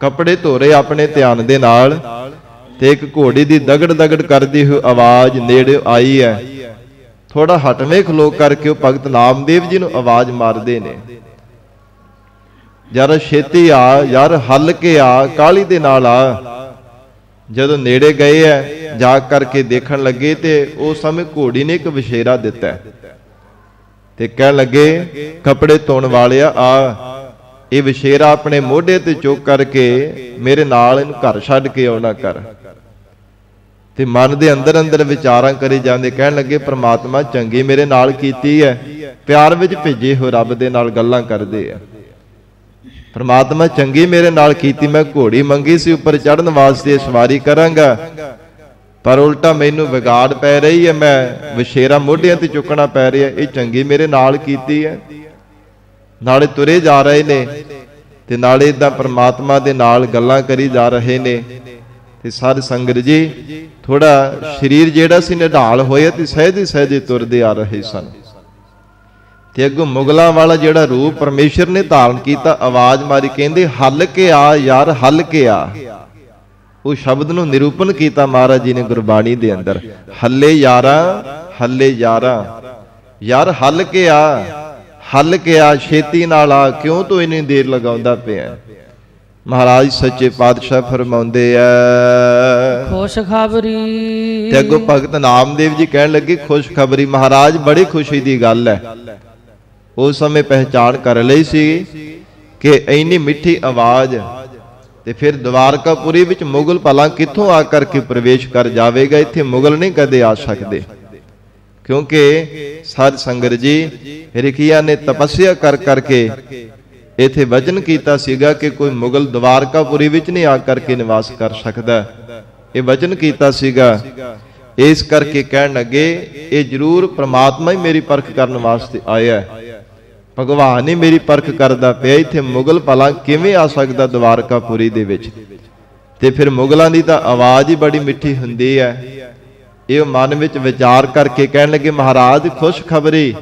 ਕੱਪੜੇ ਧੋ ਰਹੇ ਆਪਣੇ ਧਿਆਨ ਦੇ ਨਾਲ, ਤੇ ਇੱਕ ਘੋੜੀ ਦੀ ਦਗੜ ਦਗੜ ਕਰਦੀ ਹੋਈ ਆਵਾਜ਼ ਨੇੜੇ ਆਈ ਹੈ। ਥੋੜਾ ਹਟਵੇਂ ਖਲੋ ਕਰਕੇ ਉਹ ਭਗਤ ਨਾਮਦੇਵ ਜੀ ਨੂੰ ਆਵਾਜ਼ ਮਾਰਦੇ ਨੇ, ਯਾਰ ਛੇਤੀ ਆ, ਯਾਰ ਹੱਲ ਕੇ ਆ, ਕਾਹਲੀ ਦੇ ਨਾਲ ਆ। ਜਦੋਂ ਨੇੜੇ ਗਏ ਐ, ਜਾ ਕਰਕੇ ਦੇਖਣ ਲੱਗੇ ਤੇ ਉਸ ਸਮੇਂ ਘੋੜੀ ਨੇ ਇੱਕ ਵਿਸ਼ੇਰਾ ਦਿੱਤਾ ਤੇ ਕਹਿਣ ਲੱਗੇ, ਕੱਪੜੇ ਧੋਣ ਵਾਲਿਆ ਆ, ਇਹ ਵਿਸ਼ੇਰਾ ਆਪਣੇ ਮੋਢੇ ਤੇ ਚੁੱਕ ਕਰਕੇ ਮੇਰੇ ਨਾਲ ਇਹਨੂੰ ਘਰ ਛੱਡ ਕੇ ਆਉਣਾ ਕਰ। ਤੇ ਮਨ ਦੇ ਅੰਦਰ ਅੰਦਰ ਵਿਚਾਰਾਂ ਕਰੀ ਜਾਂਦੇ, ਕਹਿਣ ਲੱਗੇ ਪ੍ਰਮਾਤਮਾ ਚੰਗੀ ਮੇਰੇ ਨਾਲ ਕੀਤੀ ਹੈ, ਪਿਆਰ ਵਿੱਚ ਭੇਜੇ ਹੋ ਰੱਬ ਦੇ ਨਾਲ ਗੱਲਾਂ ਕਰਦੇ ਆ। ਪ੍ਰਮਾਤਮਾ ਚੰਗੀ ਮੇਰੇ ਨਾਲ ਕੀਤੀ, ਮੈਂ ਘੋੜੀ ਮੰਗੀ ਸੀ ਉੱਪਰ ਚੜ੍ਹਨ ਵਾਸਤੇ, ਸਵਾਰੀ ਕਰਾਂਗਾ, ਪਰ ਉਲਟਾ ਮੈਨੂੰ ਵਿਗਾੜ ਪੈ ਰਹੀ ਹੈ, ਮੈਂ ਵਿਸ਼ੇਰਾ ਮੋਢਿਆਂ ਤੇ ਚੁੱਕਣਾ ਪੈ ਰਿਹਾ। ਇਹ ਚੰਗੀ ਮੇਰੇ ਨਾਲ ਕੀਤੀ ਹੈ। ਨਾਲੇ ਤੁਰੇ ਜਾ ਰਹੇ ਨੇ ਤੇ ਨਾਲੇ ਇਦਾਂ ਪ੍ਰਮਾਤਮਾ ਦੇ ਨਾਲ ਗੱਲਾਂ ਕਰੀ ਜਾ ਰਹੇ ਨੇ। ਤੇ ਸਾਧ ਸੰਗਤ ਜੀ, ਥੋੜਾ ਸਰੀਰ ਜਿਹੜਾ ਸੀ ਨਿਢਾਲ ਹੋਇਆ ਤੇ ਸਹਿਜੇ ਸਹਿਜੇ ਤੁਰਦੇ ਆ ਰਹੇ ਸਨ। ਤੇ ਅੱਗੋਂ ਮੁਗਲਾਂ ਵਾਲਾ ਜਿਹੜਾ ਰੂਪ ਪਰਮੇਸ਼ਰ ਨੇ ਧਾਰਨ ਕੀਤਾ, ਆਵਾਜ਼ ਮਾਰੀ, ਕਹਿੰਦੇ ਹੱਲ ਕੇ ਆ ਯਾਰ, ਹੱਲ ਕੇ ਆ। ਉਹ ਸ਼ਬਦ ਨੂੰ ਨਿਰੂਪਣ ਕੀਤਾ ਮਹਾਰਾਜ ਜੀ ਨੇ ਗੁਰਬਾਣੀ ਦੇ ਅੰਦਰ, ਹੱਲੇ ਯਾਰਾ, ਹੱਲੇ ਯਾਰਾ, ਯਾਰ ਹੱਲ ਕੇ ਆ, ਹੱਲ ਕੇ ਆ, ਛੇਤੀ ਨਾਲ ਆ, ਕਿਉਂ ਤੂੰ ਇੰਨੀ ਦੇਰ ਲਗਾਉਂਦਾ ਪਿਆ। ਮਹਾਰਾਜ ਸੱਚੇ ਪਾਤਸ਼ਾਹ ਫਰਮਾਉਂਦੇ ਆ, ਖੁਸ਼ਖਬਰੀ। ਤੇ ਅੱਗੋਂ ਭਗਤ ਨਾਮਦੇਵ ਜੀ ਕਹਿਣ ਲੱਗੇ, ਖੁਸ਼ਖਬਰੀ ਮਹਾਰਾਜ, ਬੜੀ ਖੁਸ਼ੀ ਦੀ ਗੱਲ ਹੈ। ਉਸ ਸਮੇਂ ਪਹਿਚਾਣ ਕਰ ਲਈ ਸੀ ਕਿ ਇੰਨੀ ਮਿੱਠੀ ਆਵਾਜ਼ ਤੇ ਫਿਰ ਦਵਾਰਕਾਪੁਰੀ ਵਿੱਚ ਮੁਗਲ ਭਲਾ ਕਿੱਥੋਂ ਆ ਕਰਕੇ ਪ੍ਰਵੇਸ਼ ਕਰ ਜਾਵੇਗਾ। ਇੱਥੇ ਮੁਗਲ ਨਹੀਂ ਕਦੇ ਆ ਸਕਦੇ, ਕਿਉਂਕਿ ਸਾਧ ਸੰਗਤ ਜੀ ਰਿਖੀਆ ਨੇ ਤਪੱਸਿਆ ਕਰ ਕਰਕੇ ਇੱਥੇ ਵਚਨ ਕੀਤਾ ਸੀਗਾ ਕਿ ਕੋਈ ਮੁਗਲ ਦਵਾਰਕਾਪੁਰੀ ਵਿੱਚ ਨਹੀਂ ਆ ਕਰਕੇ ਨਿਵਾਸ ਕਰ ਸਕਦਾ। ਇਹ ਵਚਨ ਕੀਤਾ ਸੀਗਾ। ਇਸ ਕਰਕੇ ਕਹਿਣ ਲੱਗੇ, ਇਹ ਜ਼ਰੂਰ ਪ੍ਰਮਾਤਮਾ ਹੀ ਮੇਰੀ ਪਰਖ ਕਰਨ ਵਾਸਤੇ ਆਇਆ, ਭਗਵਾਨ ਹੀ ਮੇਰੀ ਪਰਖ ਕਰਦਾ ਪਿਆ। ਇੱਥੇ ਮੁਗਲ ਭਲਾ ਕਿਵੇਂ ਆ ਸਕਦਾ ਦਵਾਰਕਾਪੁਰੀ ਦੇ ਵਿੱਚ। ਤੇ ਫਿਰ ਮੁਗਲਾਂ ਦੀ ਤਾਂ ਆਵਾਜ਼ ਹੀ ਬੜੀ ਮਿੱਠੀ ਹੁੰਦੀ ਹੈ। ਇਹ ਮਨ ਵਿੱਚ ਵਿਚਾਰ ਕਰਕੇ ਕਹਿਣ ਲੱਗੇ, ਮਹਾਰਾਜ ਖੁਸ਼ਖਬਰੀ।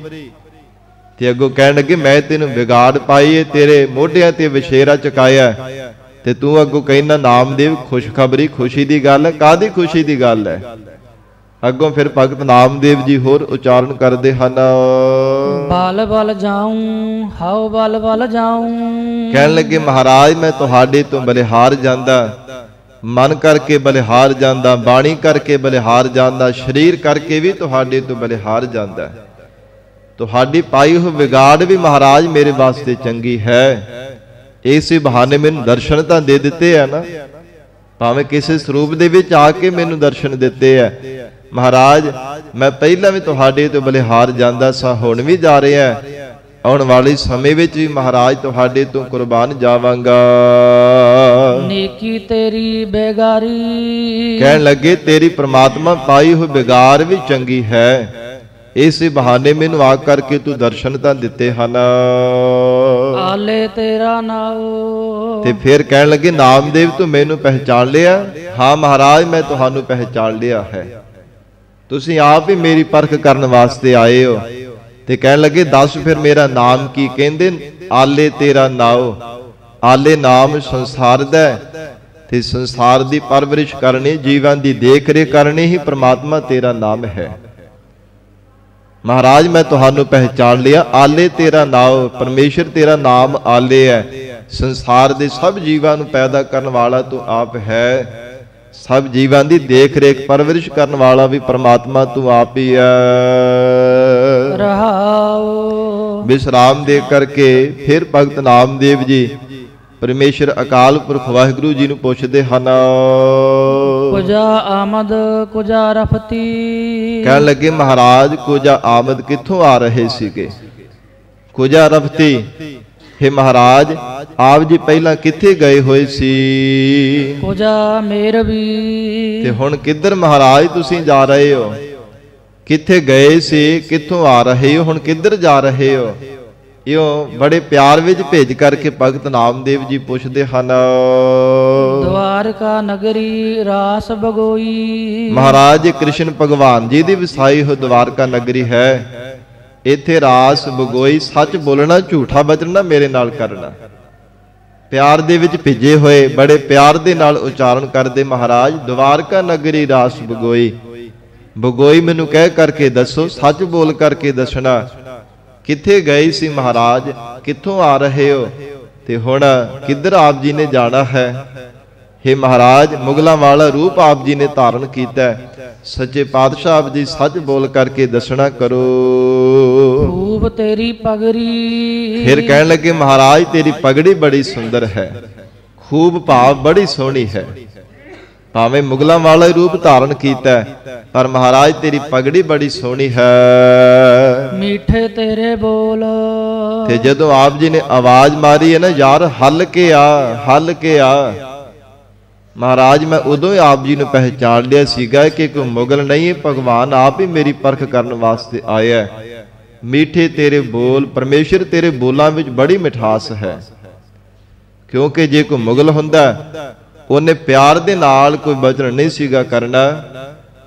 ਤੇ ਅੱਗੋਂ ਕਹਿਣ ਲੱਗੇ, ਮੈਂ ਤੈਨੂੰ ਵਿਗਾੜ ਪਾਈ, ਤੇਰੇ ਮੋਢਿਆਂ ਤੇ ਵਿਸ਼ੇਰਾ ਚੁਕਾਇਆ, ਤੇ ਤੂੰ ਅੱਗੋਂ ਕਹਿੰਦਾ ਨਾਮਦੇਵ ਖੁਸ਼ਖਬਰੀ, ਖੁਸ਼ੀ ਦੀ ਗੱਲ ਹੈ। ਕਾਹਦੀ ਖੁਸ਼ੀ ਦੀ ਗੱਲ ਹੈ। ਅੱਗੋਂ ਫਿਰ ਭਗਤ ਨਾਮਦੇਵ ਜੀ ਹੋਰ ਉਚਾਰਨ ਕਰਦੇ ਹਨ, ਬਲ ਬਲ ਜਾਉਂ, ਹਾਉ ਬਲ ਬਲ ਜਾਉਂ। ਕਹਿਣ ਲੱਗੇ, ਮਹਾਰਾਜ ਮੈਂ ਤੁਹਾਡੇ ਤੋਂ ਬਲਿਹਾਰ ਜਾਂਦਾ, ਮਨ ਕਰਕੇ ਬਲਿਹਾਰ ਜਾਂਦਾ, ਬਾਣੀ ਕਰਕੇ ਬਲਿਹਾਰ ਜਾਂਦਾ, ਸਰੀਰ ਕਰਕੇ ਵੀ ਤੁਹਾਡੇ ਤੋਂ ਬਲਿਹਾਰ ਜਾਂਦਾ। ਤੁਹਾਡੀ ਪਾਈ ਹੋਈ ਵਿਗਾੜ ਵੀ ਮਹਾਰਾਜ ਮੇਰੇ ਵਾਸਤੇ ਚੰਗੀ ਹੈ। ਇਸੇ ਬਹਾਨੇ ਮੈਨੂੰ ਦਰਸ਼ਨ ਤਾਂ ਦੇ ਦਿੱਤੇ ਆ ਨਾ, ਭਾਵੇਂ ਕਿਸੇ ਸਰੂਪ ਦੇ ਵਿੱਚ ਆ ਕੇ ਮੈਨੂੰ ਦਰਸ਼ਨ ਦਿੱਤੇ ਆ। ਮਹਾਰਾਜ ਮੈਂ ਪਹਿਲਾਂ ਵੀ ਤੁਹਾਡੇ ਤੋਂ ਬਲਿਹਾਰ ਜਾਂਦਾ ਸਾਂ, ਹੁਣ ਵੀ ਜਾ ਰਿਹਾ, ਆਉਣ ਵਾਲੇ ਸਮੇਂ ਵਿੱਚ ਵੀ ਮਹਾਰਾਜ ਤੁਹਾਡੇ ਤੋਂ ਕੁਰਬਾਨ ਜਾਵਾਂਗਾ। ਨੇਕੀ ਤੇਰੀ ਬੇਗਾਰੀ। ਕਹਿਣ ਲੱਗੇ, ਤੇਰੀ ਪ੍ਰਮਾਤਮਾ ਪਾਈ ਹੋਈ ਬਿਗਾਰ ਵੀ ਚੰਗੀ ਹੈ। ਇਸੇ ਬਹਾਨੇ ਮੈਨੂੰ ਆ ਕਰਕੇ ਤੂੰ ਦਰਸ਼ਨ ਤਾਂ ਦਿੱਤੇ ਹਨ। ਆਲੇ ਤੇਰਾ ਨਾਮ। ਤੇ ਫਿਰ ਕਹਿਣ ਲੱਗੇ, ਨਾਮਦੇਵ ਤੂੰ ਮੈਨੂੰ ਪਹਿਚਾਨ ਲਿਆ। ਹਾਂ ਮਹਾਰਾਜ ਮੈਂ ਤੁਹਾਨੂੰ ਪਹਿਚਾਨ ਲਿਆ ਹੈ, ਤੁਸੀਂ ਆਪ ਹੀ ਮੇਰੀ ਪਰਖ ਕਰਨ ਵਾਸਤੇ ਆਏ ਹੋ। ਤੇ ਕਹਿਣ ਲੱਗੇ, ਦੱਸ ਫਿਰ ਮੇਰਾ ਨਾਮ ਕੀ। ਕਹਿੰਦੇ, ਆਲੇ ਤੇਰਾ ਨਾਉ। ਆਲੇ ਨਾਮ ਸੰਸਾਰ ਦਾ, ਤੇ ਸੰਸਾਰ ਦੀ ਪਰਵਰਿਸ਼ ਕਰਨੀ, ਜੀਵਾਂ ਦੀ ਦੇਖ ਰੇਖ ਕਰਨੀ ਹੀ ਪ੍ਰਮਾਤਮਾ ਤੇਰਾ ਨਾਮ ਹੈ। ਮਹਾਰਾਜ ਮੈਂ ਤੁਹਾਨੂੰ ਪਹਿਚਾਨ ਲਿਆ, ਆਲੇ ਤੇਰਾ ਨਾਮ। ਪਰਮੇਸ਼ਰ ਤੇਰਾ ਨਾਮ ਆਲੇ ਹੈ। ਸੰਸਾਰ ਦੇ ਸਭ ਜੀਵਾਂ ਨੂੰ ਪੈਦਾ ਕਰਨ ਵਾਲਾ ਤੂੰ ਆਪ ਹੈ। ਸਭ ਜੀਵਾਂ ਦੀ ਦੇਖ ਰੇਖ ਪਰਵਰਿਸ਼ ਕਰਨ ਵਾਲਾ ਵੀ ਪ੍ਰਮਾਤਮਾ ਤੂੰ ਆਪ ਹੀ ਹੈ। ਰਹਾਉ। ਵਿਸਰਾਮ ਦੇ ਕਰਕੇ ਫਿਰ ਭਗਤ ਨਾਮਦੇਵ ਜੀ ਪਰਮੇਸ਼ਰ ਅਕਾਲ ਪੁਰਖ ਵਾਹਿਗੁਰੂ ਜੀ ਨੂੰ ਪੁੱਛਦੇ ਹਨ, ਕੁਜਾ ਆਮਦ ਕੁਜਾ ਰਫਤੀ। ਕਹਿਣ ਲੱਗੇ ਮਹਾਰਾਜ ਕੁਜਾ ਆਮਦ ਕਿੱਥੋਂ ਆ ਰਹੇ ਸੀਗੇ? ਕੁਜਾ ਰਫਤੀ, हे ਮਹਾਰਾਜ ਆਪ ਜੀ ਪਹਿਲਾਂ ਕਿੱਥੇ ਗਏ ਹੋਏ ਸੀ? ਕੁਜਾ ਮੇਰ ਵੀ। ਤੇ ਹੁਣ ਕਿੱਧਰ ਮਹਾਰਾਜ ਤੁਸੀਂ ਜਾ ਰਹੇ ਹੋ? ਕਿੱਥੇ ਗਏ ਸੀ, ਕਿੱਥੋਂ ਆ ਰਹੇ ਹੋ, ਹੁਣ ਕਿੱਧਰ ਜਾ ਰਹੇ ਹੋ? ਇਉਂ ਬੜੇ ਪਿਆਰ ਵਿੱਚ ਭੇਜ ਕਰਕੇ ਭਗਤ ਨਾਮਦੇਵ ਜੀ ਪੁੱਛਦੇ ਹਨ। ਦਵਾਰਕਾ ਨਗਰੀ ਰਾਸ ਬਗੋਈ। ਮਹਾਰਾਜ ਕ੍ਰਿਸ਼ਨ ਭਗਵਾਨ ਜੀ ਦੀ ਵਸਾਈ ਹੋ ਦਵਾਰਕਾ ਨਗਰੀ ਹੈ। ਇੱਥੇ ਰਾਸ ਬਗੋਈ, ਸੱਚ ਬੋਲਣਾ, ਝੂਠਾ ਬਚਣਾ ਮੇਰੇ ਨਾਲ ਕਰਨਾ। ਪਿਆਰ ਦੇ ਵਿੱਚ ਭਿੱਜੇ ਹੋਏ ਬੜੇ ਪਿਆਰ ਦੇ ਨਾਲ ਉਚਾਰਨ ਕਰਦੇ ਮਹਾਰਾਜ ਦਵਾਰਕਾ ਨਗਰੀ ਰਾਸ ਬਗੋਈ। ਬਗੋਈ ਮੈਨੂੰ ਕਹਿ ਕਰਕੇ ਦੱਸੋ, ਸੱਚ ਬੋਲ ਕਰਕੇ ਦੱਸਣਾ। ਕਿੱਥੇ ਗਏ ਸੀ ਮਹਾਰਾਜ, ਕਿੱਥੋਂ ਆ ਰਹੇ ਹੋ ਤੇ ਹੁਣ ਕਿੱਧਰ ਆਪ ਜੀ ਨੇ ਜਾਣਾ ਹੈ? हे ਮਹਾਰਾਜ ਮੁਗਲਾਂ ਵਾਲਾ ਰੂਪ ਆਪ ਜੀ ਨੇ ਧਾਰਨ ਕੀਤਾ, ਸੱਚੇ ਪਾਤਸ਼ਾਹ ਆਪ ਜੀ ਸੱਚ ਬੋਲ ਕਰਕੇ ਦੱਸਣਾ ਕਰੋ। ਖੂਬ ਤੇਰੀ ਪਗੜੀ। ਫਿਰ ਕਹਿਣ ਲੱਗੇ ਮਹਾਰਾਜ ਤੇਰੀ ਪਗੜੀ ਬੜੀ ਸੁੰਦਰ ਹੈ। ਖੂਬ ਭਾਵ ਬੜੀ ਸੋਹਣੀ ਹੈ। ਭਾਵੇਂ ਮੁਗਲਾਂ ਵਾਲਾ ਰੂਪ ਧਾਰਨ ਕੀਤਾ ਪਰ ਮਹਾਰਾਜ ਤੇਰੀ ਪਗੜੀ ਬੜੀ ਸੋਹਣੀ ਹੈ। ਮੀਠੇ ਤੇਰੇ ਬੋਲ। ਤੇ ਜਦੋਂ ਆਪ ਜੀ ਨੇ ਆਵਾਜ਼ ਮਾਰੀ ਹੈ ਨਾ, ਯਾਰ ਹੱਲ ਕੇ ਆ, ਹੱਲ ਕੇ ਆ, ਮਹਾਰਾਜ ਮੈਂ ਉਦੋਂ ਹੀ ਆਪ ਜੀ ਨੂੰ ਪਹਿਚਾਨ ਲਿਆ ਸੀਗਾ ਕਿ ਕੋਈ ਮੁਗਲ ਨਹੀਂ ਹੈ, ਭਗਵਾਨ ਆਪ ਹੀ ਮੇਰੀ ਪਰਖ ਕਰਨ ਵਾਸਤੇ ਆਇਆ। ਮੀਠੇ ਤੇਰੇ ਬੋਲ, ਪਰਮੇਸ਼ਰ ਤੇਰੇ ਬੋਲਾਂ ਵਿੱਚ ਬੜੀ ਮਿਠਾਸ ਹੈ। ਕਿਉਂਕਿ ਜੇ ਕੋਈ ਮੁਗਲ ਹੁੰਦਾ ਉਹਨੇ ਪਿਆਰ ਦੇ ਨਾਲ ਕੋਈ ਬਚਨ ਨਹੀਂ ਸੀਗਾ ਕਰਨਾ,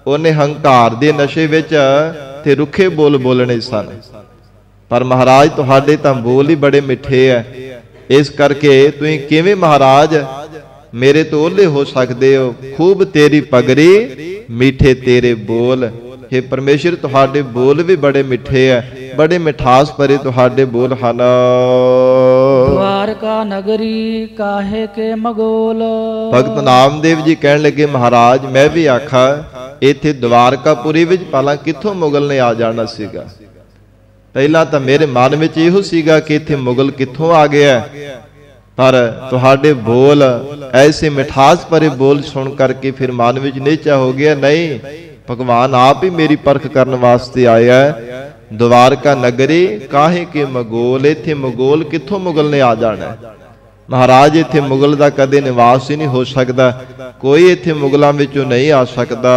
ਉਹਨੇ ਹੰਕਾਰ ਦੇ ਨਸ਼ੇ ਵਿੱਚ ਤੇ ਰੁੱਖੇ ਬੋਲ ਬੋਲਣੇ ਸਨ। ਪਰ ਮਹਾਰਾਜ ਤੁਹਾਡੇ ਤਾਂ ਬੋਲ ਹੀ ਬੜੇ ਮਿੱਠੇ ਐ, ਇਸ ਕਰਕੇ ਤੁਸੀਂ ਕਿਵੇਂ ਮਹਾਰਾਜ ਮੇਰੇ ਤੋਂ ਓਲੇ ਹੋ ਸਕਦੇ ਹੋ? ਖੂਬ ਤੇਰੀ ਪਗੜੀ, ਮਿੱਠੇ ਤੇਰੇ ਬੋਲ। हे ਪਰਮੇਸ਼ਰ ਤੁਹਾਡੇ ਬੋਲ ਵੀ ਬੜੇ ਮਿੱਠੇ ਐ, ਬੜੇ ਮਿਠਾਸ ਭਰੇ ਤੁਹਾਡੇ ਬੋਲ ਹਨ। ਦਵਾਰਕਾ ਨਗਰੀ ਕਾਹੇ ਕੇ ਮਗੋਲ। ਭਗਤ ਨਾਮਦੇਵ ਜੀ ਕਹਿਣ ਲੱਗੇ ਮਹਾਰਾਜ ਮੈਂ ਵੀ ਆਖਾਂ ਇੱਥੇ ਦਵਾਰਕਾਪੁਰੀ ਵਿੱਚ ਪਹਿਲਾਂ ਕਿੱਥੋਂ ਮੁਗਲ ਨੇ ਆ ਜਾਣਾ ਸੀਗਾ? ਪਹਿਲਾਂ ਤਾਂ ਮੇਰੇ ਮਨ ਵਿੱਚ ਇਹੋ ਸੀਗਾ ਕਿ ਇੱਥੇ ਮੁਗਲ ਕਿੱਥੋਂ ਆ ਗਿਆ, ਪਰ ਤੁਹਾਡੇ ਬੋਲ ਐਸੇ ਮਿਠਾਸ ਭਰੇ ਬੋਲ ਸੁਣ ਕਰਕੇ ਫਿਰ ਮਨ ਵਿੱਚ ਨਿਸ਼ਚਾ ਹੋ ਗਿਆ, ਨਹੀਂ ਭਗਵਾਨ ਆਪ ਹੀ ਮੇਰੀ ਪਰਖ ਕਰਨ ਵਾਸਤੇ ਆਇਆ ਹੈ। ਦਵਾਰਕਾ ਨਗਰੀ ਕਾਹੇ ਕੇ ਮਗੋਲ, ਇੱਥੇ ਮਗੋਲ ਕਿੱਥੋਂ ਮੁਗਲ ਨੇ ਆ ਜਾਣਾ? ਮਹਾਰਾਜ ਇੱਥੇ ਮੁਗਲ ਦਾ ਕਦੇ ਨਿਵਾਸ ਹੀ ਨਹੀਂ ਹੋ ਸਕਦਾ, ਕੋਈ ਇੱਥੇ ਮੁਗਲਾਂ ਵਿੱਚੋਂ ਨਹੀਂ ਆ ਸਕਦਾ।